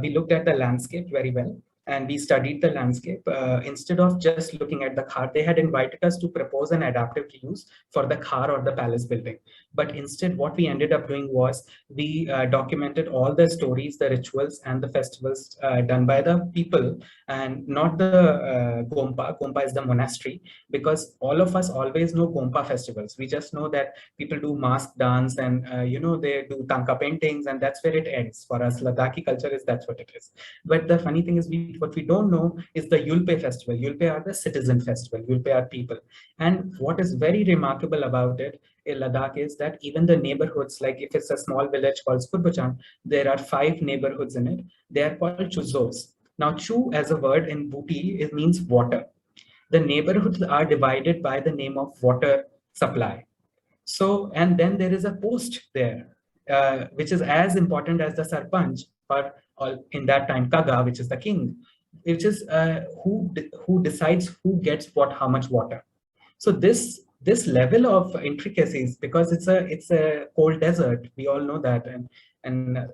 we looked at the landscape very well. And we studied the landscape. Instead of just looking at the Khar, they had invited us to propose an adaptive use for the Khar or the palace building. But instead, what we ended up doing was we documented all the stories, the rituals, and the festivals done by the people, and not the Gompa. Gompa is the monastery, because all of us always know Gompa festivals. We just know that people do mask dance and they do tanka paintings, and that's where it ends. For us, Ladakhi culture is that's what it is. But the funny thing is, what we don't know is the Yulpe festival. Yulpe are the citizen festival. Yulpe are people. And what is very remarkable about it in Ladakh is that even the neighborhoods, like if it's a small village called Skudbuchan, there are 5 neighborhoods in it. They are called chuzos. Now, chu as a word in Bhuti, it means water. The neighborhoods are divided by the name of water supply. So, and then there is a post there, which is as important as the sarpanch, or in that time Kaga, which is the king, which is who decides who gets how much water. So this level of intricacies, because it's a cold desert, we all know that, and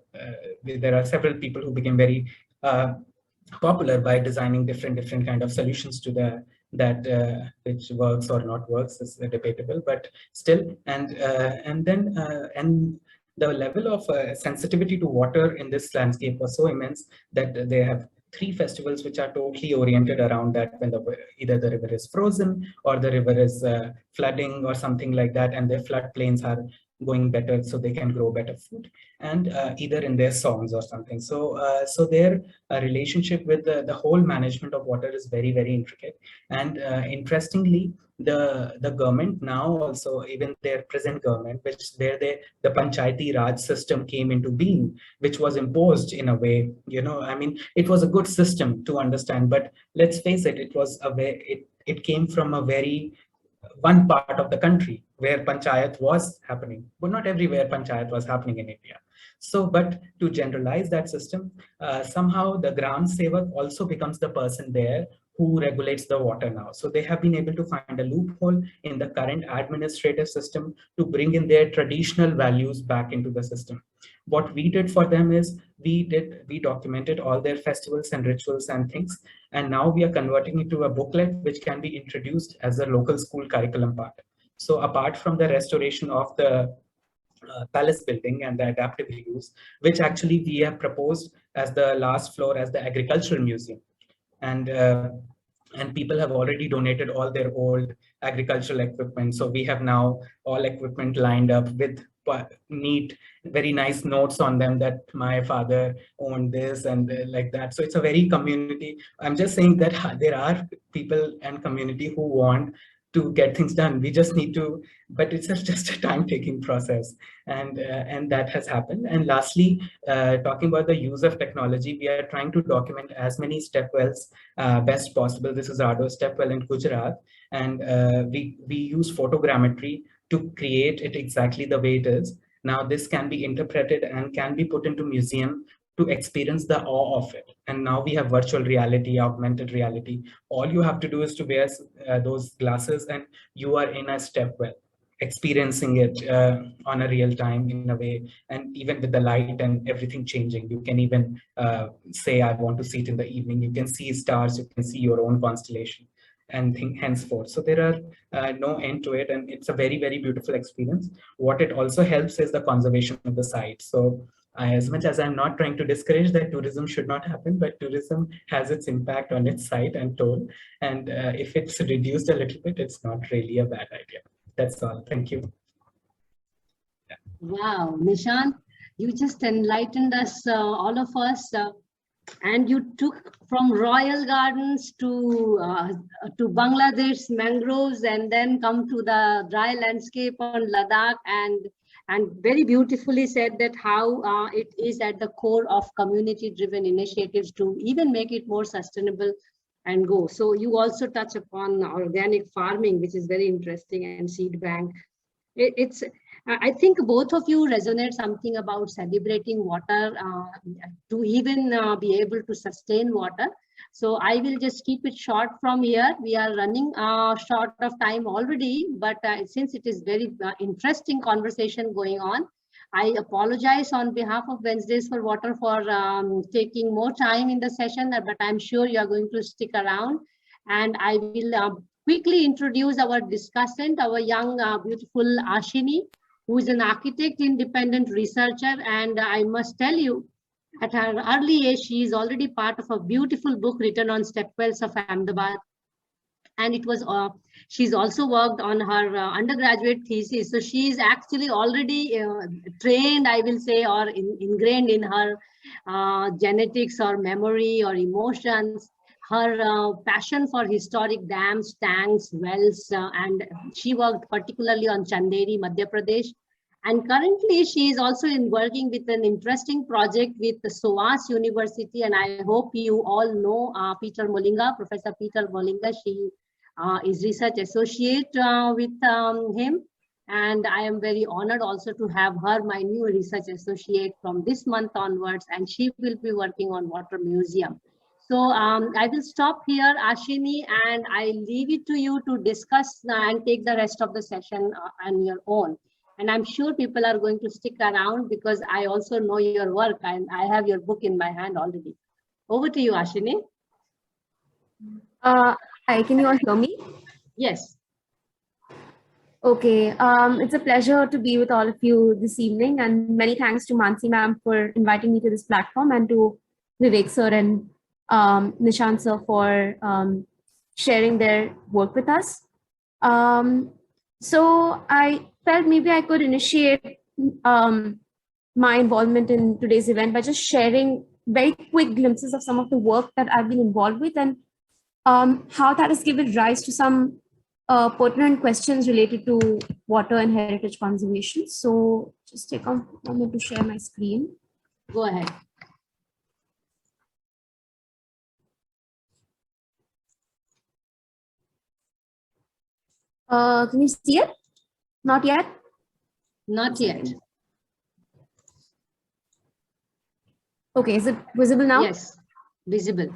there are several people who became very popular by designing different kind of solutions to that which works or not works is debatable, but still, and the level of sensitivity to water in this landscape was so immense that they have 3 festivals which are totally oriented around that, when either the river is frozen or the river is flooding or something like that, and their floodplains are going better so they can grow better food, and either in their songs or something. So so their relationship with the whole management of water is very, very intricate. And interestingly, the government now also, even their present government, where the Panchayati Raj system came into being, which was imposed in a way, I mean, it was a good system to understand, but let's face it, it came from a very one part of the country where panchayat was happening, but not everywhere panchayat was happening in India. So, but to generalize that system, somehow the Gram Sevak also becomes the person there who regulates the water now. So they have been able to find a loophole in the current administrative system to bring in their traditional values back into the system. What we did for them is we documented all their festivals and rituals and things, and now we are converting it to a booklet which can be introduced as a local school curriculum part. So apart from the restoration of the palace building and the adaptive use, which actually we have proposed as the last floor as the agricultural museum, and people have already donated all their old agricultural equipment. So we have now all equipment lined up with neat, very nice notes on them that my father owned this and like that. So it's a very community. I'm just saying that there are people and community who want to get things done. We just need to, but it's just a time-taking process, and that has happened. And lastly, talking about the use of technology, we are trying to document as many step wells best possible. This is Ardo step well in Gujarat, and we use photogrammetry to create it exactly the way it is. Now this can be interpreted and can be put into museum to experience the awe of it. And now we have virtual reality, augmented reality. All you have to do is to wear those glasses and you are in a step well, experiencing it on a real time in a way. And even with the light and everything changing, you can even say, I want to see it in the evening. You can see stars, you can see your own constellation and henceforth. So there are no end to it, and it's a very, very beautiful experience. What it also helps is the conservation of the site. So as much as I'm not trying to discourage that tourism should not happen, but tourism has its impact on its site and toll. And if it's reduced a little bit, it's not really a bad idea. That's all. Thank you. Yeah. Wow, Nishant, you just enlightened us, all of us. And you took from royal gardens to Bangladesh mangroves, and then come to the dry landscape on Ladakh, and very beautifully said that how it is at the core of community-driven initiatives to even make it more sustainable and go. So you also touch upon organic farming, which is very interesting, and seed bank. I think both of you resonate something about celebrating water to even be able to sustain water. So I will just keep it short from here. We are running short of time already, but since it is very interesting conversation going on, I apologize on behalf of Wednesdays for Water for taking more time in the session, but I'm sure you are going to stick around. And I will quickly introduce our discussant, our young, beautiful Ashini. who is an architect, independent researcher, and I must tell you, at her early age, she is already part of a beautiful book written on stepwells of Ahmedabad. And it was she's also worked on her undergraduate thesis, so she is actually already trained, I will say, or ingrained in her genetics or memory or emotions, her passion for historic dams, tanks, wells, and she worked particularly on Chanderi, Madhya Pradesh. And currently, she is also working with an interesting project with the SOAS University. And I hope you all know Peter Molinga, Professor Peter Molinga. She is research associate with him. And I am very honored also to have her, my new research associate from this month onwards. And she will be working on Water Museum. So I will stop here, Ashini, and I leave it to you to discuss and take the rest of the session on your own. And I'm sure people are going to stick around because I also know your work and I have your book in my hand already. Over to you, Ashini. Hi, can you all hear me? Yes. Okay, it's a pleasure to be with all of you this evening, and many thanks to Mansi ma'am for inviting me to this platform, and to Vivek sir and Nishant sir for sharing their work with us. So I felt maybe I could initiate my involvement in today's event by just sharing very quick glimpses of some of the work that I've been involved with, and how that has given rise to some pertinent questions related to water and heritage conservation. So just take a moment to share my screen. Go ahead. Can you see it? Not yet? Not yet. Okay, is it visible now? Yes, visible.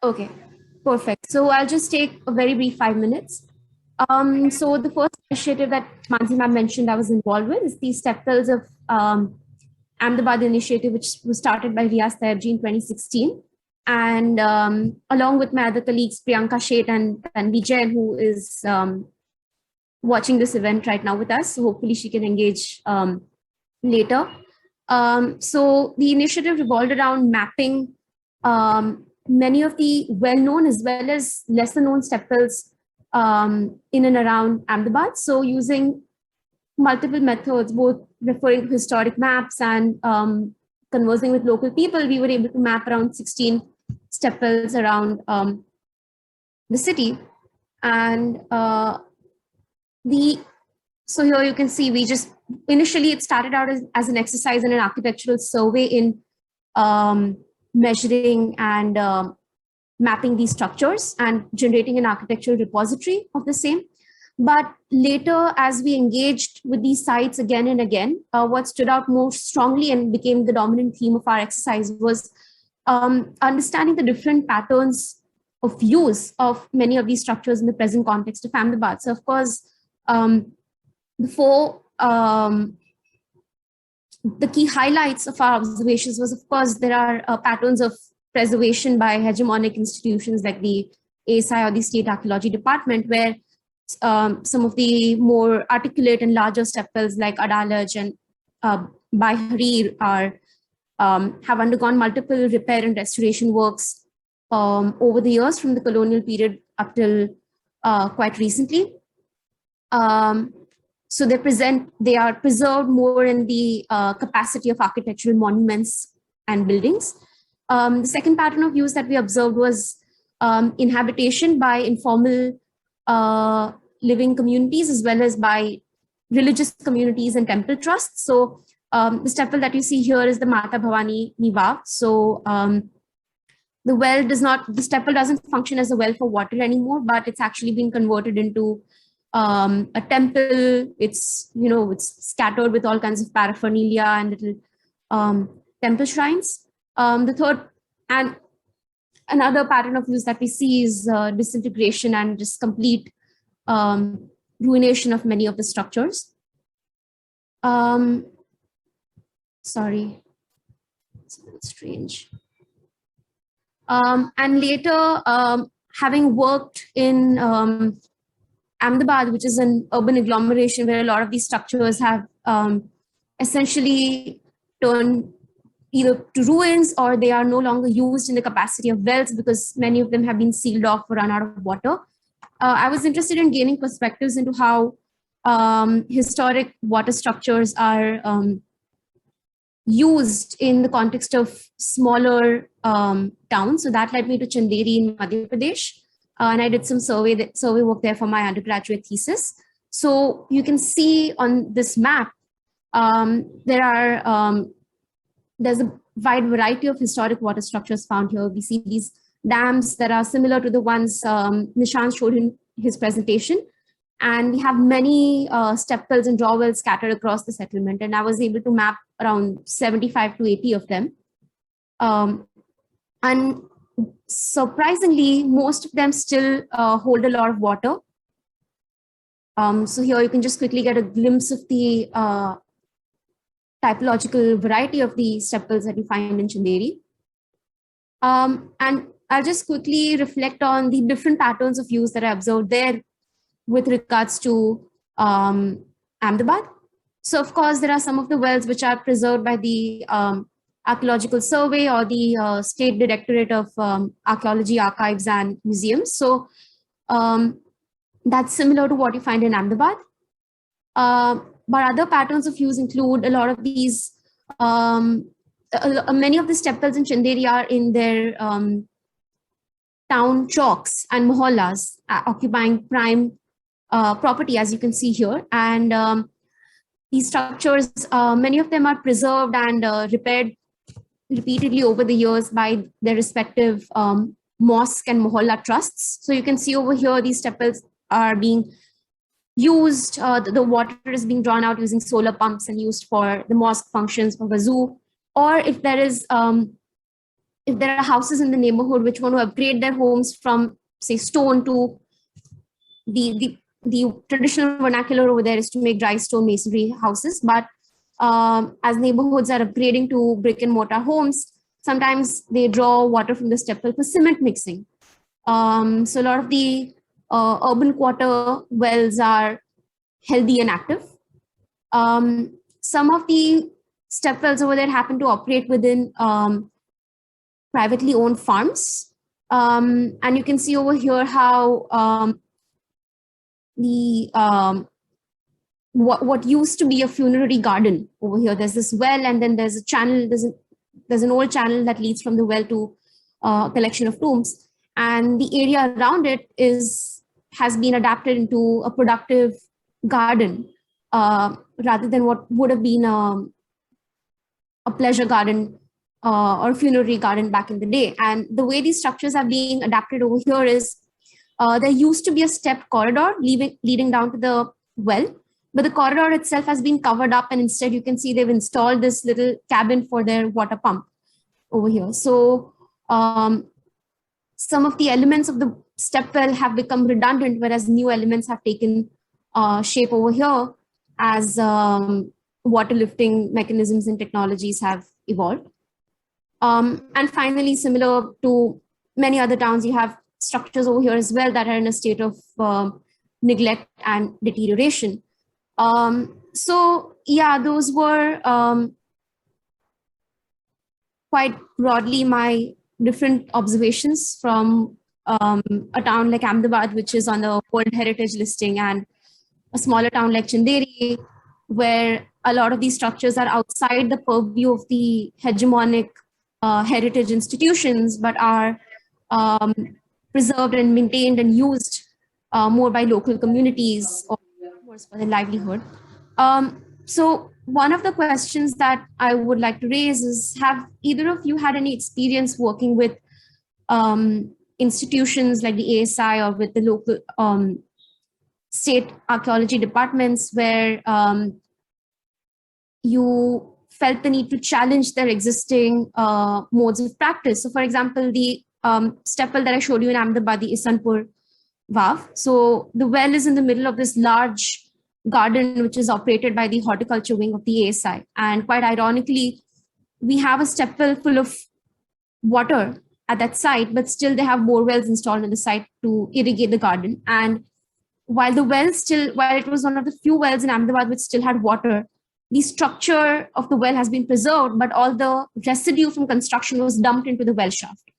Okay, perfect. So I'll just take a very brief 5 minutes. So the first initiative that Mansi ma'am mentioned I was involved with is the Stepwells of Ahmedabad initiative, which was started by Riaz Tayebji in 2016. And along with my other colleagues, Priyanka Sheth and Vijay, who is watching this event right now with us. So hopefully she can engage later. So the initiative revolved around mapping many of the well-known as well as lesser-known stepwells in and around Ahmedabad. So using multiple methods, both referring to historic maps and conversing with local people, we were able to map around 16 stepwells around the city. And so here you can see, we just, initially it started out as an exercise in an architectural survey in measuring and mapping these structures and generating an architectural repository of the same. But later, as we engaged with these sites again and again, what stood out more strongly and became the dominant theme of our exercise was understanding the different patterns of use of many of these structures in the present context of Ahmedabad. So of course, the key highlights of our observations was, of course, there are patterns of preservation by hegemonic institutions like the ASI or the State Archaeology Department, where some of the more articulate and larger stepwells like Adalaj and Bai Harir have undergone multiple repair and restoration works over the years from the colonial period up till quite recently. So they are preserved more in the capacity of architectural monuments and buildings. The second pattern of use that we observed was inhabitation by informal living communities as well as by religious communities and temple trusts. So the stepwell that you see here is the Mata Bhavani Niva. So the stepwell doesn't function as a well for water anymore, but it's actually been converted into a temple. It's scattered with all kinds of paraphernalia and little temple shrines. The third and another pattern of use that we see is disintegration and just complete ruination of many of the structures. Sorry, it's a little strange. And later, having worked in Ahmedabad, which is an urban agglomeration where a lot of these structures have essentially turned either to ruins or they are no longer used in the capacity of wells because many of them have been sealed off or run out of water. I was interested in gaining perspectives into how historic water structures are used in the context of smaller towns. So that led me to Chanderi in Madhya Pradesh. And I did some survey work there for my undergraduate thesis. So you can see on this map, there's a wide variety of historic water structures found here. We see these dams that are similar to the ones Nishant showed in his presentation. And we have many step wells and draw wells scattered across the settlement. And I was able to map around 75 to 80 of them. And surprisingly, most of them still hold a lot of water. So here you can just quickly get a glimpse of the typological variety of the step wells that you find in Chanderi. And I'll just quickly reflect on the different patterns of use that I observed there with regards to Ahmedabad. So of course, there are some of the wells which are preserved by the Archaeological Survey or the State Directorate of Archaeology, Archives and Museums. So that's similar to what you find in Ahmedabad. But other patterns of use include a lot of these, many of the step wells in Chanderi are in their town chalks and mohallas, occupying prime property, as you can see here. And these structures, many of them are preserved and repaired repeatedly over the years by their respective mosque and mohalla trusts. So you can see over here, these step wells are being used, the water is being drawn out using solar pumps and used for the mosque functions, for wuzu, or if there are houses in the neighborhood which want to upgrade their homes from, say, stone to the traditional vernacular over there is to make dry stone masonry houses. But as neighborhoods are upgrading to brick and mortar homes, sometimes they draw water from the step well for cement mixing. So a lot of the urban quarter wells are healthy and active. Some of the step wells over there happen to operate within privately owned farms. And you can see over here how what used to be a funerary garden over here. There's this well, and then there's a channel. There's an old channel that leads from the well to a collection of tombs, and the area around it has been adapted into a productive garden rather than what would have been a pleasure garden or funerary garden back in the day. And the way these structures are being adapted over here is there used to be a step corridor leading down to the well, but the corridor itself has been covered up, and instead you can see they've installed this little cabin for their water pump over here. So some of the elements of the step well have become redundant, whereas new elements have taken shape over here as water lifting mechanisms and technologies have evolved. And finally, similar to many other towns, you have structures over here as well that are in a state of neglect and deterioration. So yeah, those were quite broadly my different observations from a town like Ahmedabad, which is on the World Heritage listing, and a smaller town like Chanderi, where a lot of these structures are outside the purview of the hegemonic heritage institutions, but are preserved and maintained and used more by local communities or for their livelihood. So one of the questions that I would like to raise is, have either of you had any experience working with institutions like the ASI or with the local state archaeology departments where you felt the need to challenge their existing modes of practice? So for example, the step well that I showed you in Ahmedabad, the Isanpur Vav. So the well is in the middle of this large garden, which is operated by the horticulture wing of the ASI. And quite ironically, we have a step well full of water at that site, but still they have bore wells installed on the site to irrigate the garden. And while it was one of the few wells in Ahmedabad which still had water, the structure of the well has been preserved, but all the residue from construction was dumped into the well shaft.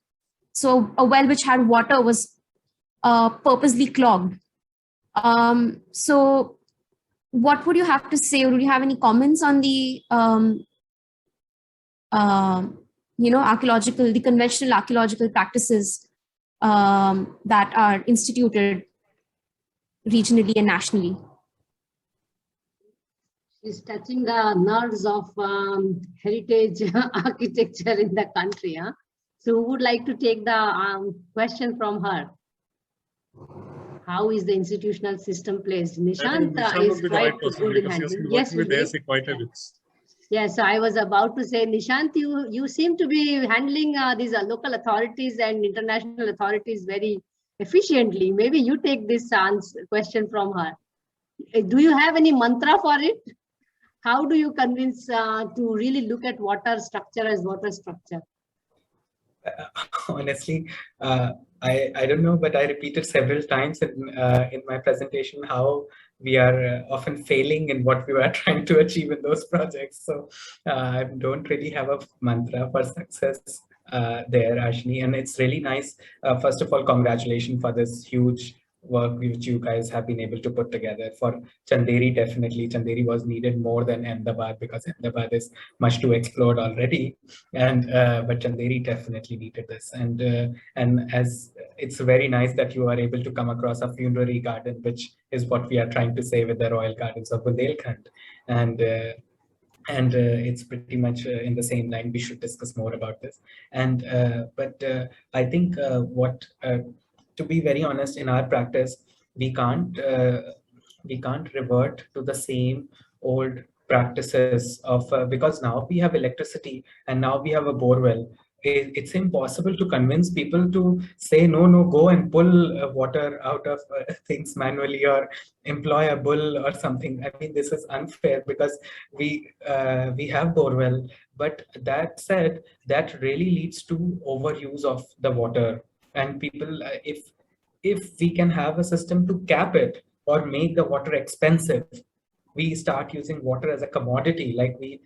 So a well which had water was purposely clogged. So what would you have to say? Would you have any comments on the the conventional archaeological practices that are instituted regionally and nationally? She's touching the nerves of heritage architecture in the country. Huh? So who would like to take the question from her? How is the institutional system placed? Nishant is quite good in handling. Yes, quite a bit. Yes, so I was about to say, Nishant, you seem to be handling these local authorities and international authorities very efficiently. Maybe you take this question from her. Do you have any mantra for it? How do you convince to really look at water structure as water structure? Honestly, I don't know, but I repeated several times in my presentation how we are often failing in what we were trying to achieve in those projects. So I don't really have a mantra for success there, Ashni. And it's really nice. First of all, congratulations for this huge work which you guys have been able to put together. For Chanderi, definitely Chanderi was needed more than Ahmedabad, because Ahmedabad is much too explored already, and but Chanderi definitely needed this. And as it's very nice that you are able to come across a funerary garden, which is what we are trying to say with the Royal Gardens of Bundelkhand, and it's pretty much in the same line. We should discuss more about this. And but I think to be very honest, in our practice, we can't revert to the same old practices of because now we have electricity and now we have a bore well. It's impossible to convince people to say no, go and pull water out of things manually or employ a bull or something. I mean, this is unfair because we have bore well. But that said, that really leads to overuse of the water. And people, if we can have a system to cap it or make the water expensive, we start using water as a commodity. Like we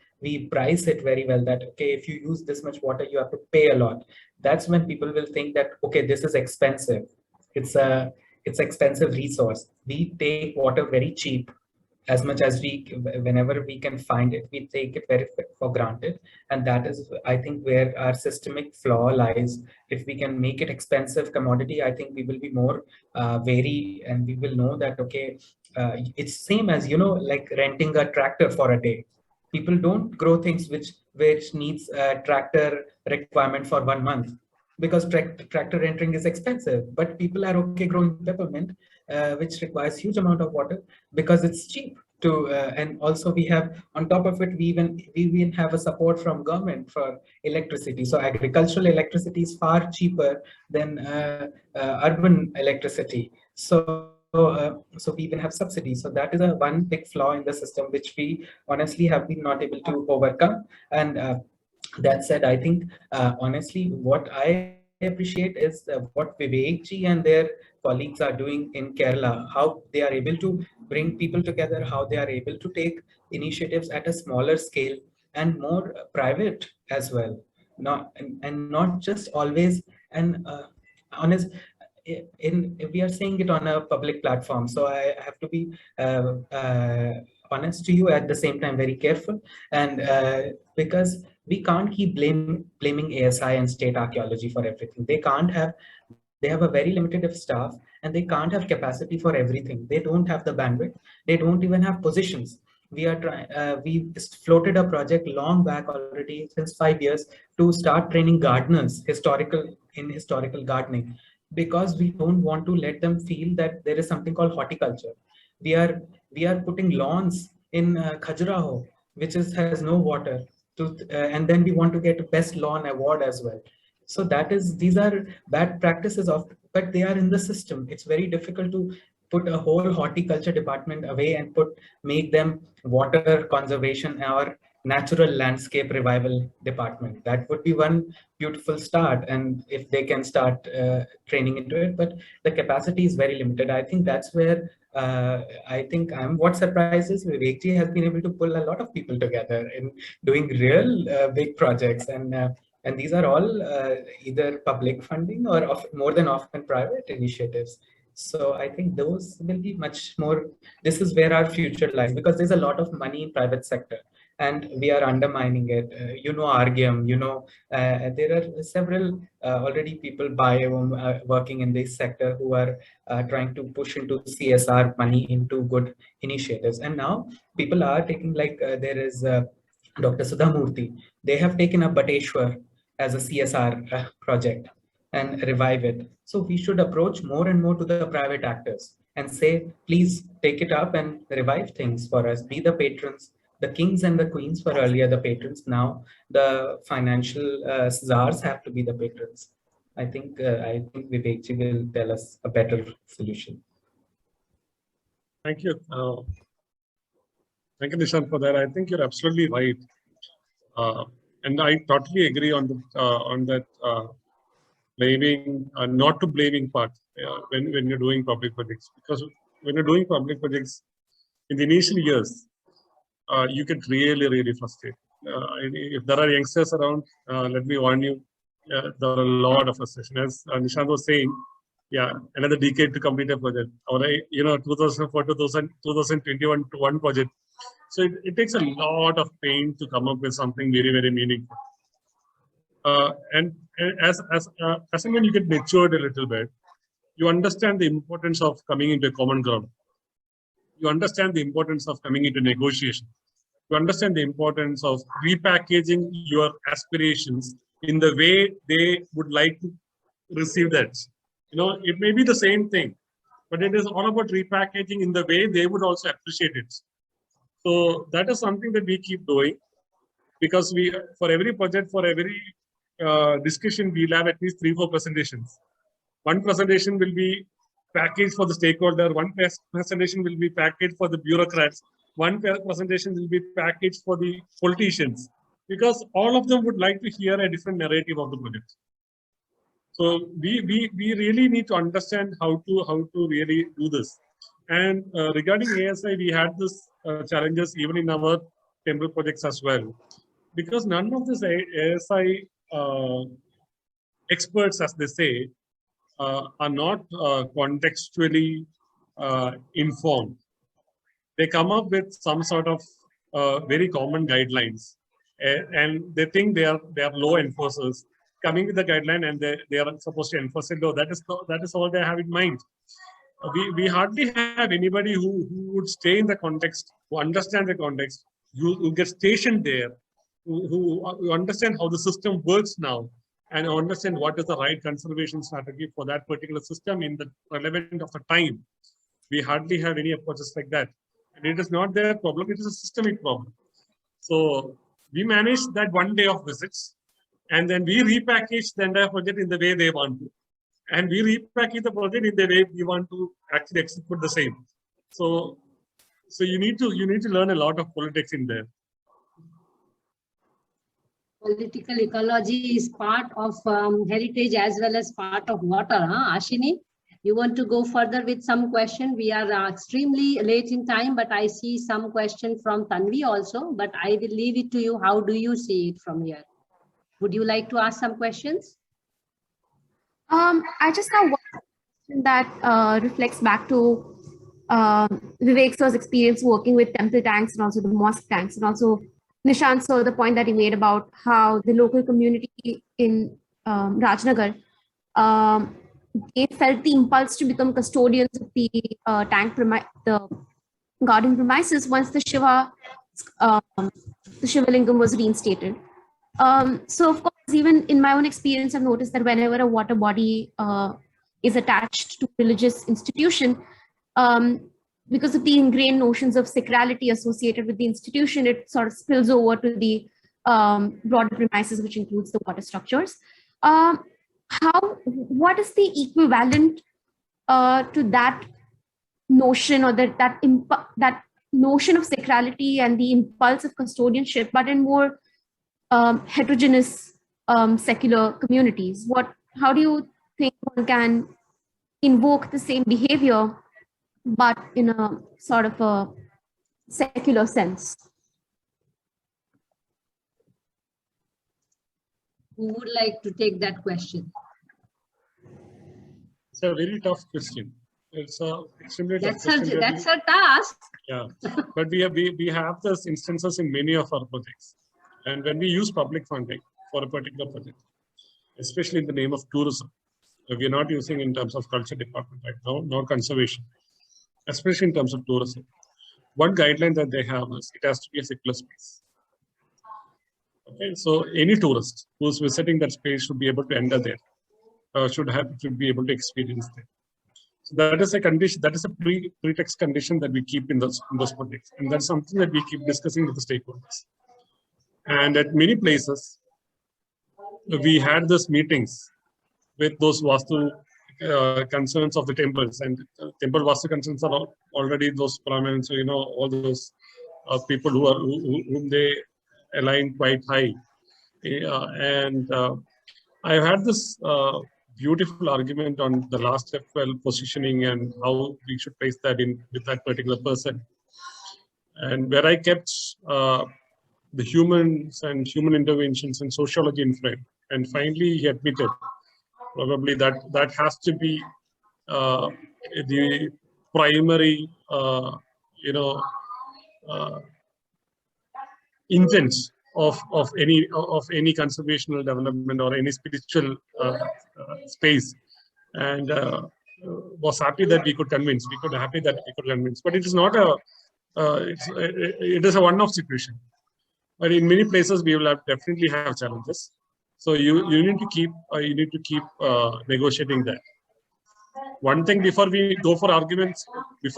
price it very well, that okay, if you use this much water, you have to pay a lot. That's when people will think that okay, this is expensive. It's expensive resource. We take water very cheap. As much as whenever we can find it, we take it very for granted. And that is, I think, where our systemic flaw lies. If we can make it expensive commodity, I think we will be more wary, and we will know that, okay, it's same as, like renting a tractor for a day. People don't grow things which needs a tractor requirement for 1 month, because tractor renting is expensive. But people are okay growing peppermint, which requires huge amount of water, because it's cheap to and also we have, on top of it, we even have a support from government for electricity. So agricultural electricity is far cheaper than urban electricity. So we even have subsidies. So that is one big flaw in the system, which we honestly have been not able to overcome. And that said, I think honestly, what I appreciate is what Vivek ji and their colleagues are doing in Kerala, how they are able to bring people together, how they are able to take initiatives at a smaller scale and more private as well. And not just always and honest. We are saying it on a public platform, so I have to be honest to you, at the same time very careful, and because we can't keep blaming ASI and state archaeology for everything. They have a very limited staff, and they can't have capacity for everything. They don't have the bandwidth. They don't even have positions. We are trying. We floated a project long back already, since 5 years, to start training gardeners, historical gardening, because we don't want to let them feel that there is something called horticulture. We are putting lawns in Khajuraho, which has no water, and then we want to get a best lawn award as well. So these are bad practices but they are in the system. It's very difficult to put a whole horticulture department away and make them water conservation or natural landscape revival department. That would be one beautiful start, and if they can start training into it, but the capacity is very limited. I think that's where I think what surprises Vivekji has been able to pull a lot of people together in doing real big projects, and these are all either public funding or more than often private initiatives. So I think those will be much more. This is where our future lies, because there's a lot of money in private sector, and we are undermining it. Argyem, there are several already people working in this sector who are trying to push into CSR money into good initiatives. And now people are taking, like there is Dr. Sudha Murthy. They have taken up Bateshwar as a CSR project and revive it. So we should approach more and more to the private actors and say, please take it up and revive things for us. Be the patrons. The kings and the queens were earlier the patrons. Now the financial czars have to be the patrons. I think Vivekji will tell us a better solution. Thank you. Thank you, Nishant, for that. I think you're absolutely right. And I totally agree on that blaming, not to blaming part when you're doing public projects. Because when you're doing public projects, in the initial years, you get really, really frustrated. If there are youngsters around, let me warn you, there are a lot of frustration. As Nishant was saying, yeah, another decade to complete a project. Or 2004 to 2021 to one project. So it takes a lot of pain to come up with something very, very meaningful. And as and when you get matured a little bit, you understand the importance of coming into a common ground. You understand the importance of coming into negotiation. You understand the importance of repackaging your aspirations in the way they would like to receive that. It may be the same thing, but it is all about repackaging in the way they would also appreciate it. So that is something that we keep doing, because for every project, for every discussion, we'll have at least 3-4 presentations. One presentation will be packaged for the stakeholder, one presentation will be packaged for the bureaucrats, one presentation will be packaged for the politicians, because all of them would like to hear a different narrative of the project. So we really need to understand how to really do this. And regarding ASI, we had this challenges even in our temple projects as well, because none of this ASI experts, as they say, are not contextually informed. They come up with some sort of very common guidelines, and they think they are law enforcers coming with the guideline, and they are supposed to enforce it. That is all they have in mind. We hardly have anybody who would stay in the context, who understand the context, who get stationed there, who understand how the system works now, and understand what is the right conservation strategy for that particular system in the relevant of the time. We hardly have any approaches like that. And it is not their problem, it is a systemic problem. So we manage that one day of visits, and then we repackage the entire project in the way they want to. And we repackage the project in the way we want to actually execute the same. So you need to learn a lot of politics in there. Political ecology is part of heritage as well as part of water, huh? Ashini, you want to go further with some question? We are extremely late in time, but I see some question from Tanvi also, but I will leave it to you. How do you see it from here? Would you like to ask some questions? I just have one question that reflects back to Vivek sir's experience working with temple tanks and also the mosque tanks, and also Nishant sir, the point that he made about how the local community in Rajnagar, they felt the impulse to become custodians of the the garden premises once the Shiva Lingam was reinstated. So of course, even in my own experience, I've noticed that whenever a water body is attached to religious institution, because of the ingrained notions of sacrality associated with the institution, it sort of spills over to the broader premises, which includes the water structures. What is the equivalent to that notion, or that notion of sacrality and the impulse of custodianship, but in more heterogeneous secular communities? How do you think one can invoke the same behavior but in a sort of a secular sense? Who would like to take that question? It's a very tough question. It's a extremely tough That's question. that's her task. Yeah, but we have those instances in many of our projects, and when we use public funding for a particular project, especially in the name of tourism, we are not using in terms of culture department right now, nor conservation, especially in terms of tourism. One guideline that they have is it has to be a secular space. Okay, so any tourist who's visiting that space should be able to enter there, should be able to experience there. So that is a condition, that is a pretext condition that we keep in those projects, and that's something that we keep discussing with the stakeholders. And at many places, we had these meetings with those Vastu concerns of the temples, and temple Vastu concerns are already those Brahmins, so, all those people whom they align quite high. I've had this beautiful argument on the last step well positioning and how we should place that in with that particular person, and where I kept the humans and human interventions and sociology in frame, and finally he admitted probably that has to be the primary intent of any conservational development or any spiritual space, and was happy that we could convince. But it is not a it is a one-off situation. But in many places we will definitely have challenges. So you need to keep negotiating that. One thing before we go for arguments is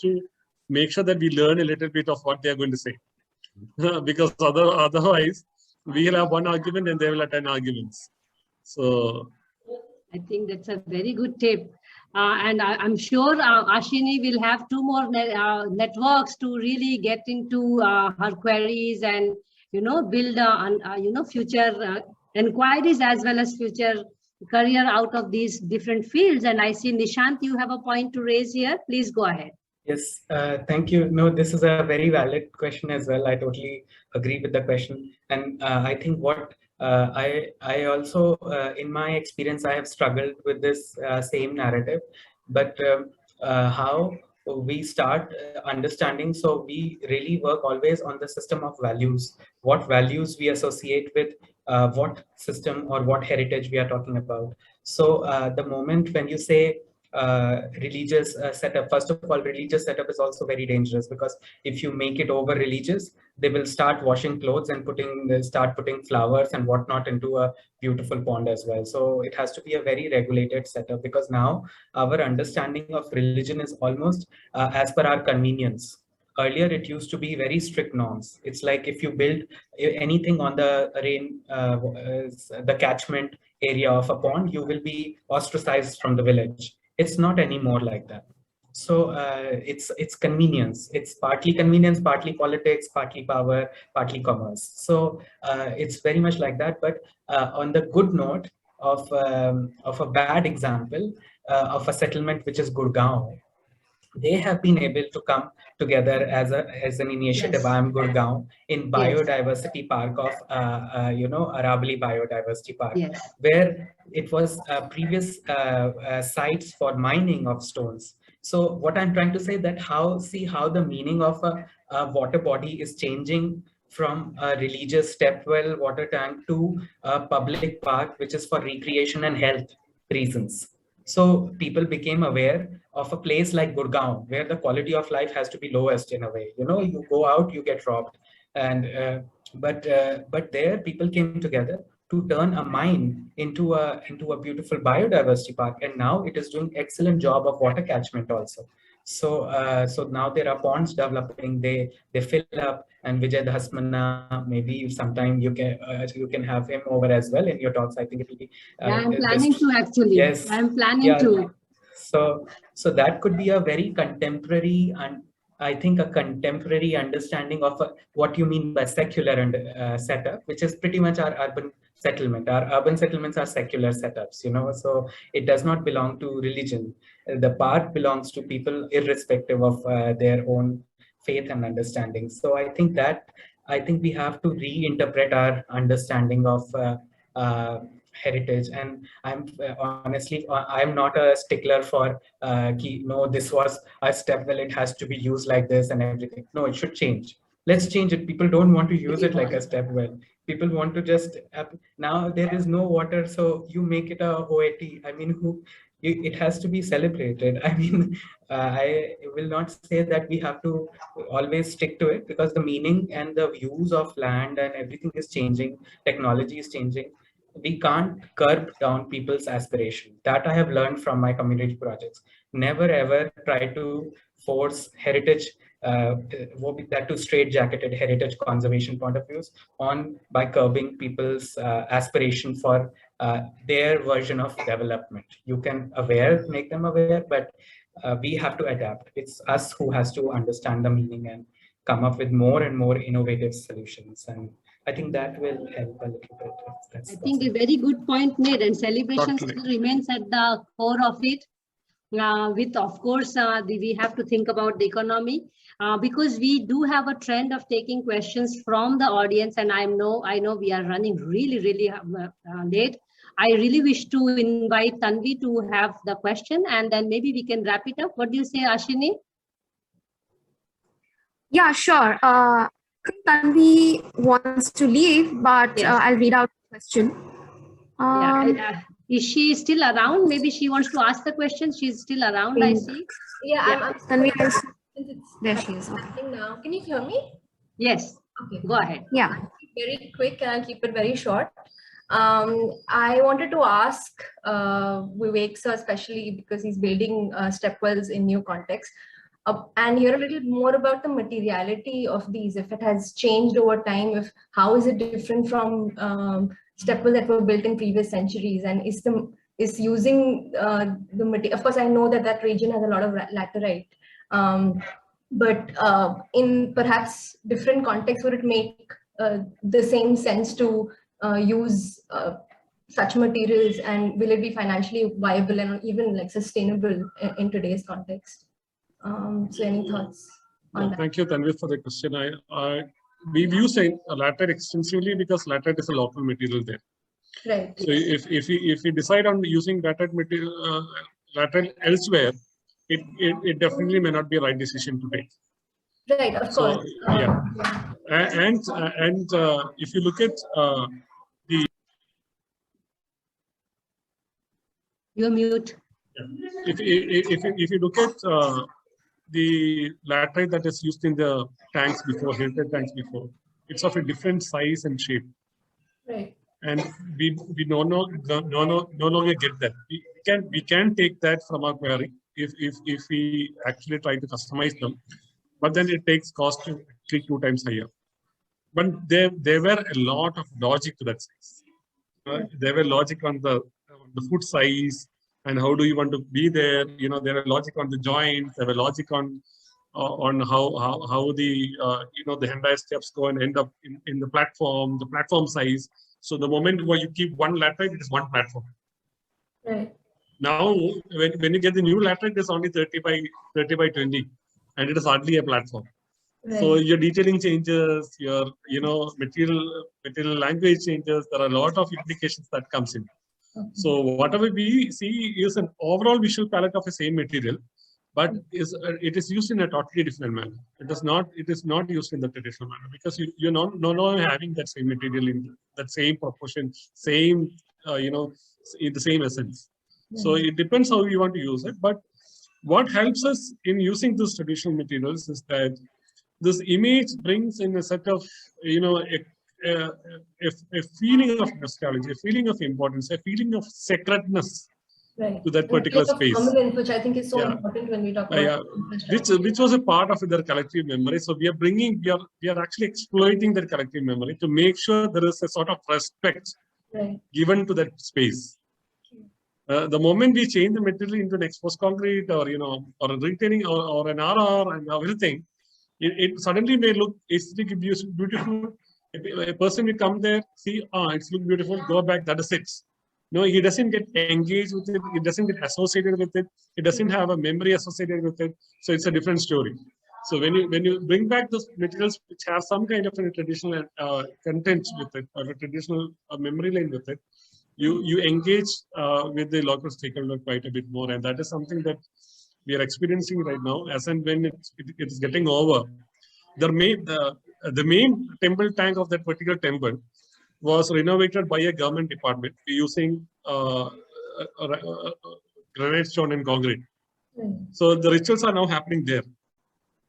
to make sure that we learn a little bit of what they are going to say. Because otherwise we will have one argument and they will have 10 arguments. So I think that's a very good tip. And I'm sure Ashini will have 2 more networks to really get into her queries and, build future inquiries as well as future career out of these different fields. And I see Nishant, you have a point to raise here. Please go ahead. Yes, thank you. No, this is a very valid question as well. I totally agree with the question. And I think what I also, in my experience, I have struggled with this same narrative, but how we start understanding. So we really work always on the system of values, what values we associate with what system or what heritage we are talking about. So the moment when you say religious setup, first of all, religious setup is also very dangerous, because if you make it over religious, they will start washing clothes and start putting flowers and whatnot into a beautiful pond as well. So it has to be a very regulated setup, because now our understanding of religion is almost as per our convenience. Earlier, it used to be very strict norms. It's like if you build anything on the the catchment area of a pond, you will be ostracized from the village. It's not anymore like that. So it's convenience. It's partly convenience, partly politics, partly power, partly commerce. So it's very much like that. But on the good note of a bad example of a settlement, which is Gurgaon, they have been able to come together as an initiative. Yes. I am Gurgaon in biodiversity park of Aravali Biodiversity Park, yes, where it was previous sites for mining of stones. So what I'm trying to say that see how the meaning of a water body is changing from a religious step well water tank to a public park, which is for recreation and health reasons. So people became aware of a place like Gurgaon, where the quality of life has to be lowest in a way. You go out, you get robbed, and but there people came together to turn a mine into a beautiful biodiversity park, and now it is doing excellent job of water catchment also. So so now there are ponds developing. They fill up, and Vijay Dhasmana, maybe sometime you can have him over as well in your talks. I think it will be. I'm planning to actually. Yes, I'm planning to. So that could be a very contemporary, and I think a contemporary understanding of what you mean by secular and setup, which is pretty much our settlement. Our urban settlements are secular setups, you know, so it does not belong to religion. The park belongs to people irrespective of their own faith and understanding. So I think we have to reinterpret our understanding of heritage. And I'm honestly, I'm not a stickler for no, this was a step well, it has to be used like this and everything. No, it should change. Let's change it. People don't want to use it like a step well. People want to just now there is no water, so you make it a OAT. I mean, it has to be celebrated. I mean, I will not say that we have to always stick to it, because the meaning and the views of land and everything is changing. Technology is changing. We can't curb down people's aspiration. That I have learned from my community projects. Never ever try to force heritage, that to straight-jacketed heritage conservation point of views on by curbing people's aspiration for their version of development. You can make them aware, but we have to adapt. It's us who has to understand the meaning and come up with more and more innovative solutions. And I think that will help a little bit. I think a very good point made, and celebration still remains at the core of it. With, of course, we have to think about the economy, because we do have a trend of taking questions from the audience, and I know we are running really late. I really wish to invite Tanvi to have the question, and then maybe we can wrap it up. What do you say, Ashini? Yeah, sure. I think Tanvi wants to leave, but Yes. I'll read out the question. Is she still around? Maybe she wants to ask the question. She's still around, I see. Yeah, Tanvi, there she is. Okay. Now, can you hear me? Yes. Okay. Go ahead. Yeah. I'll keep very quick and I'll keep it very short. I wanted to ask Vivek sir, especially because he's building stepwells in new context, and hear a little more about the materiality of these, if it has changed over time, how is it different from stepwells that were built in previous centuries, and is using the material. Of course, I know that region has a lot of laterite, but in perhaps different contexts, would it make the same sense to use such materials, and will it be financially viable and even like sustainable in today's context? So any thoughts on that? Thank you, Tanvi, for the question. We've used laterite extensively because laterite is a local material there. Right. So if we decide on using laterite material, laterite elsewhere, it definitely may not be a right decision to take. Right, of course. Yeah. And if you look at You're mute. If you look at the laterite that is used in the tanks before, heritage tanks before, it's of a different size and shape. Right. And we no longer get that. We can take that from our query if we actually try to customize them, but then it takes cost actually 2 times higher. But there were a lot of logic to that size. There were logic on the foot size and how do you want to be there. You know, there were logic on the joints. There were logic on how the the hand steps go and end up in the platform size. So the moment where you keep one laterite, it is one platform. Right. Now, when you get the new laterite, it's only 30 by 20, and it is hardly a platform. Right. So your detailing changes, your material language changes. There are a lot of implications that comes in. Okay. So whatever we see is an overall visual palette of the same material, but it is used in a totally different manner. It is not used in the traditional manner because you're no longer having that same material in that same proportion, same in the same essence. So it depends how you want to use it. But what helps us in using these traditional materials is that this image brings in a set of a feeling of nostalgia, a feeling of importance, a feeling of sacredness. Right. To that particular space, which I think is so important when we talk about which was a part of their collective memory. So we are actually exploiting their collective memory to make sure there is a sort of respect given to that space. The moment we change the material into an exposed concrete or a retaining or an RR and everything, it suddenly may look aesthetically beautiful. A person will come there, see, it's looking beautiful, go back, that is it. No, he doesn't get engaged with it, he doesn't get associated with it, he doesn't have a memory associated with it. So it's a different story. So when you bring back those materials which have some kind of a traditional content with it, or a traditional memory line with it, you engage with the local stakeholder quite a bit more, and that is something that we are experiencing right now. As and when it's getting over, the main temple tank of that particular temple was renovated by a government department using granite stone and concrete. So the rituals are now happening there.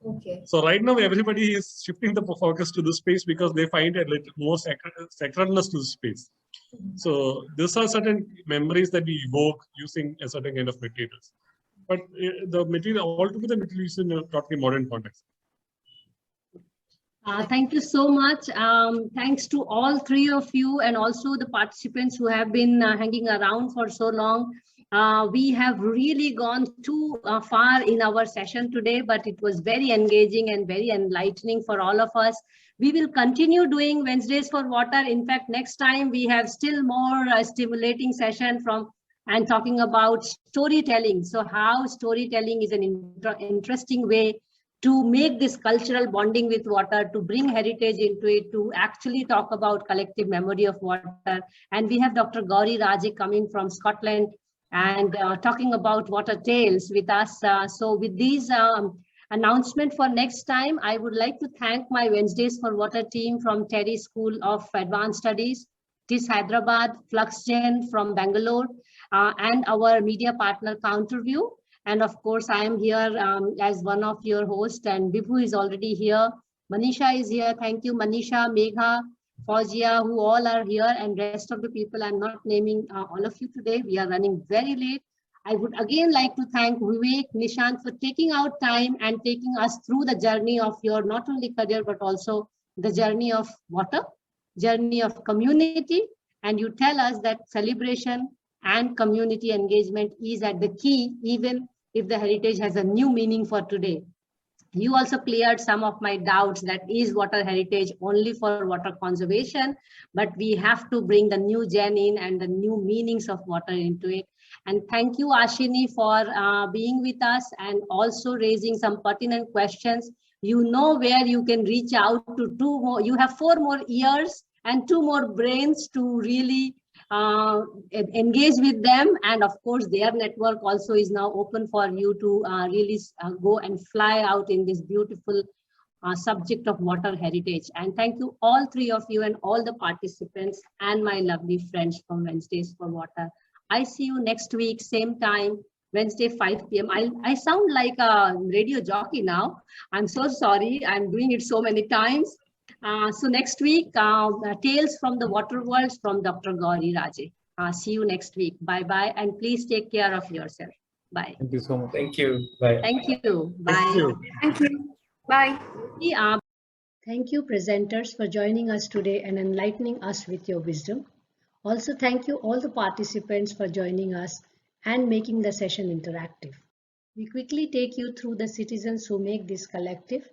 Okay. So right now everybody is shifting the focus to the space because they find a little more sacredness to the space. So these are certain memories that we evoke using a certain kind of materials. But the material, altogether material is in a totally modern context. Thank you so much. Thanks to all three of you and also the participants who have been hanging around for so long. We have really gone too far in our session today, but it was very engaging and very enlightening for all of us. We will continue doing Wednesdays for Water. In fact, next time we have still more stimulating session and talking about storytelling. So how storytelling is an interesting way to make this cultural bonding with water, to bring heritage into it, to actually talk about collective memory of water. And we have Dr. Gauri Raje coming from Scotland and talking about water tales with us. So with these announcement for next time, I would like to thank my Wednesdays for Water team from Terry School of Advanced Studies, TIS Hyderabad, FluxGen from Bangalore, and our media partner Counterview. And of course, I am here as one of your hosts, and Vibhu is already here. Manisha is here. Thank you, Manisha, Megha, Fauzia, who all are here, and rest of the people. I'm not naming all of you today. We are running very late. I would again like to thank Vivek, Nishant for taking out time and taking us through the journey of your not only career, but also the journey of water, journey of community. And you tell us that celebration and community engagement is at the key, even if the heritage has a new meaning for today. You also cleared some of my doubts that is water heritage only for water conservation, but we have to bring the new gen in and the new meanings of water into it. And thank you, Ashini, for being with us and also raising some pertinent questions. You know where you can reach out to 2 more. You have 4 more ears and 2 more brains to really engage with them, and of course their network also is now open for you to really go and fly out in this beautiful subject of water heritage. And thank you all 3 of you and all the participants and my lovely friends from Wednesdays for Water. I see you next week, same time, Wednesday 5 p.m. I sound like a radio jockey now. I'm so sorry, I'm doing it so many times. So next week, Tales from the Water World from Dr. Gauri Raje. See you next week. Bye-bye. And please take care of yourself. Bye. Thank you so much. Thank you. Bye. Thank you. Bye. Thank you. Thank you. Bye. Thank you, presenters, for joining us today and enlightening us with your wisdom. Also, thank you all the participants for joining us and making the session interactive. We quickly take you through the citizens who make this collective: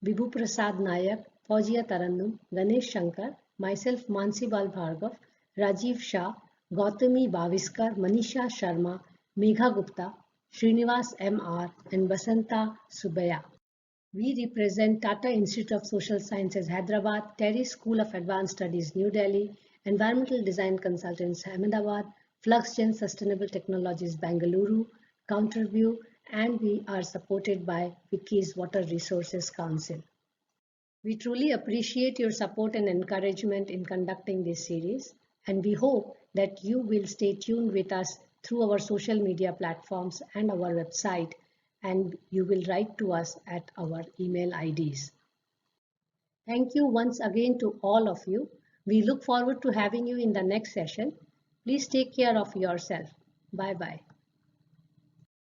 Vibhu Prasad Nayak, Fauzia Tarannum, Ganesh Shankar, myself Mansi Bal Bhargav, Rajiv Shah, Gautami Baviskar, Manisha Sharma, Megha Gupta, Srinivas M.R. and Basanta Subaya. We represent Tata Institute of Social Sciences, Hyderabad, Terry School of Advanced Studies, New Delhi, Environmental Design Consultants, Ahmedabad, FluxGen Sustainable Technologies, Bangalore, Counterview, and we are supported by Wikis Water Resources Council. We truly appreciate your support and encouragement in conducting this series, and we hope that you will stay tuned with us through our social media platforms and our website, and you will write to us at our email IDs. Thank you once again to all of you. We look forward to having you in the next session. Please take care of yourself. Bye-bye.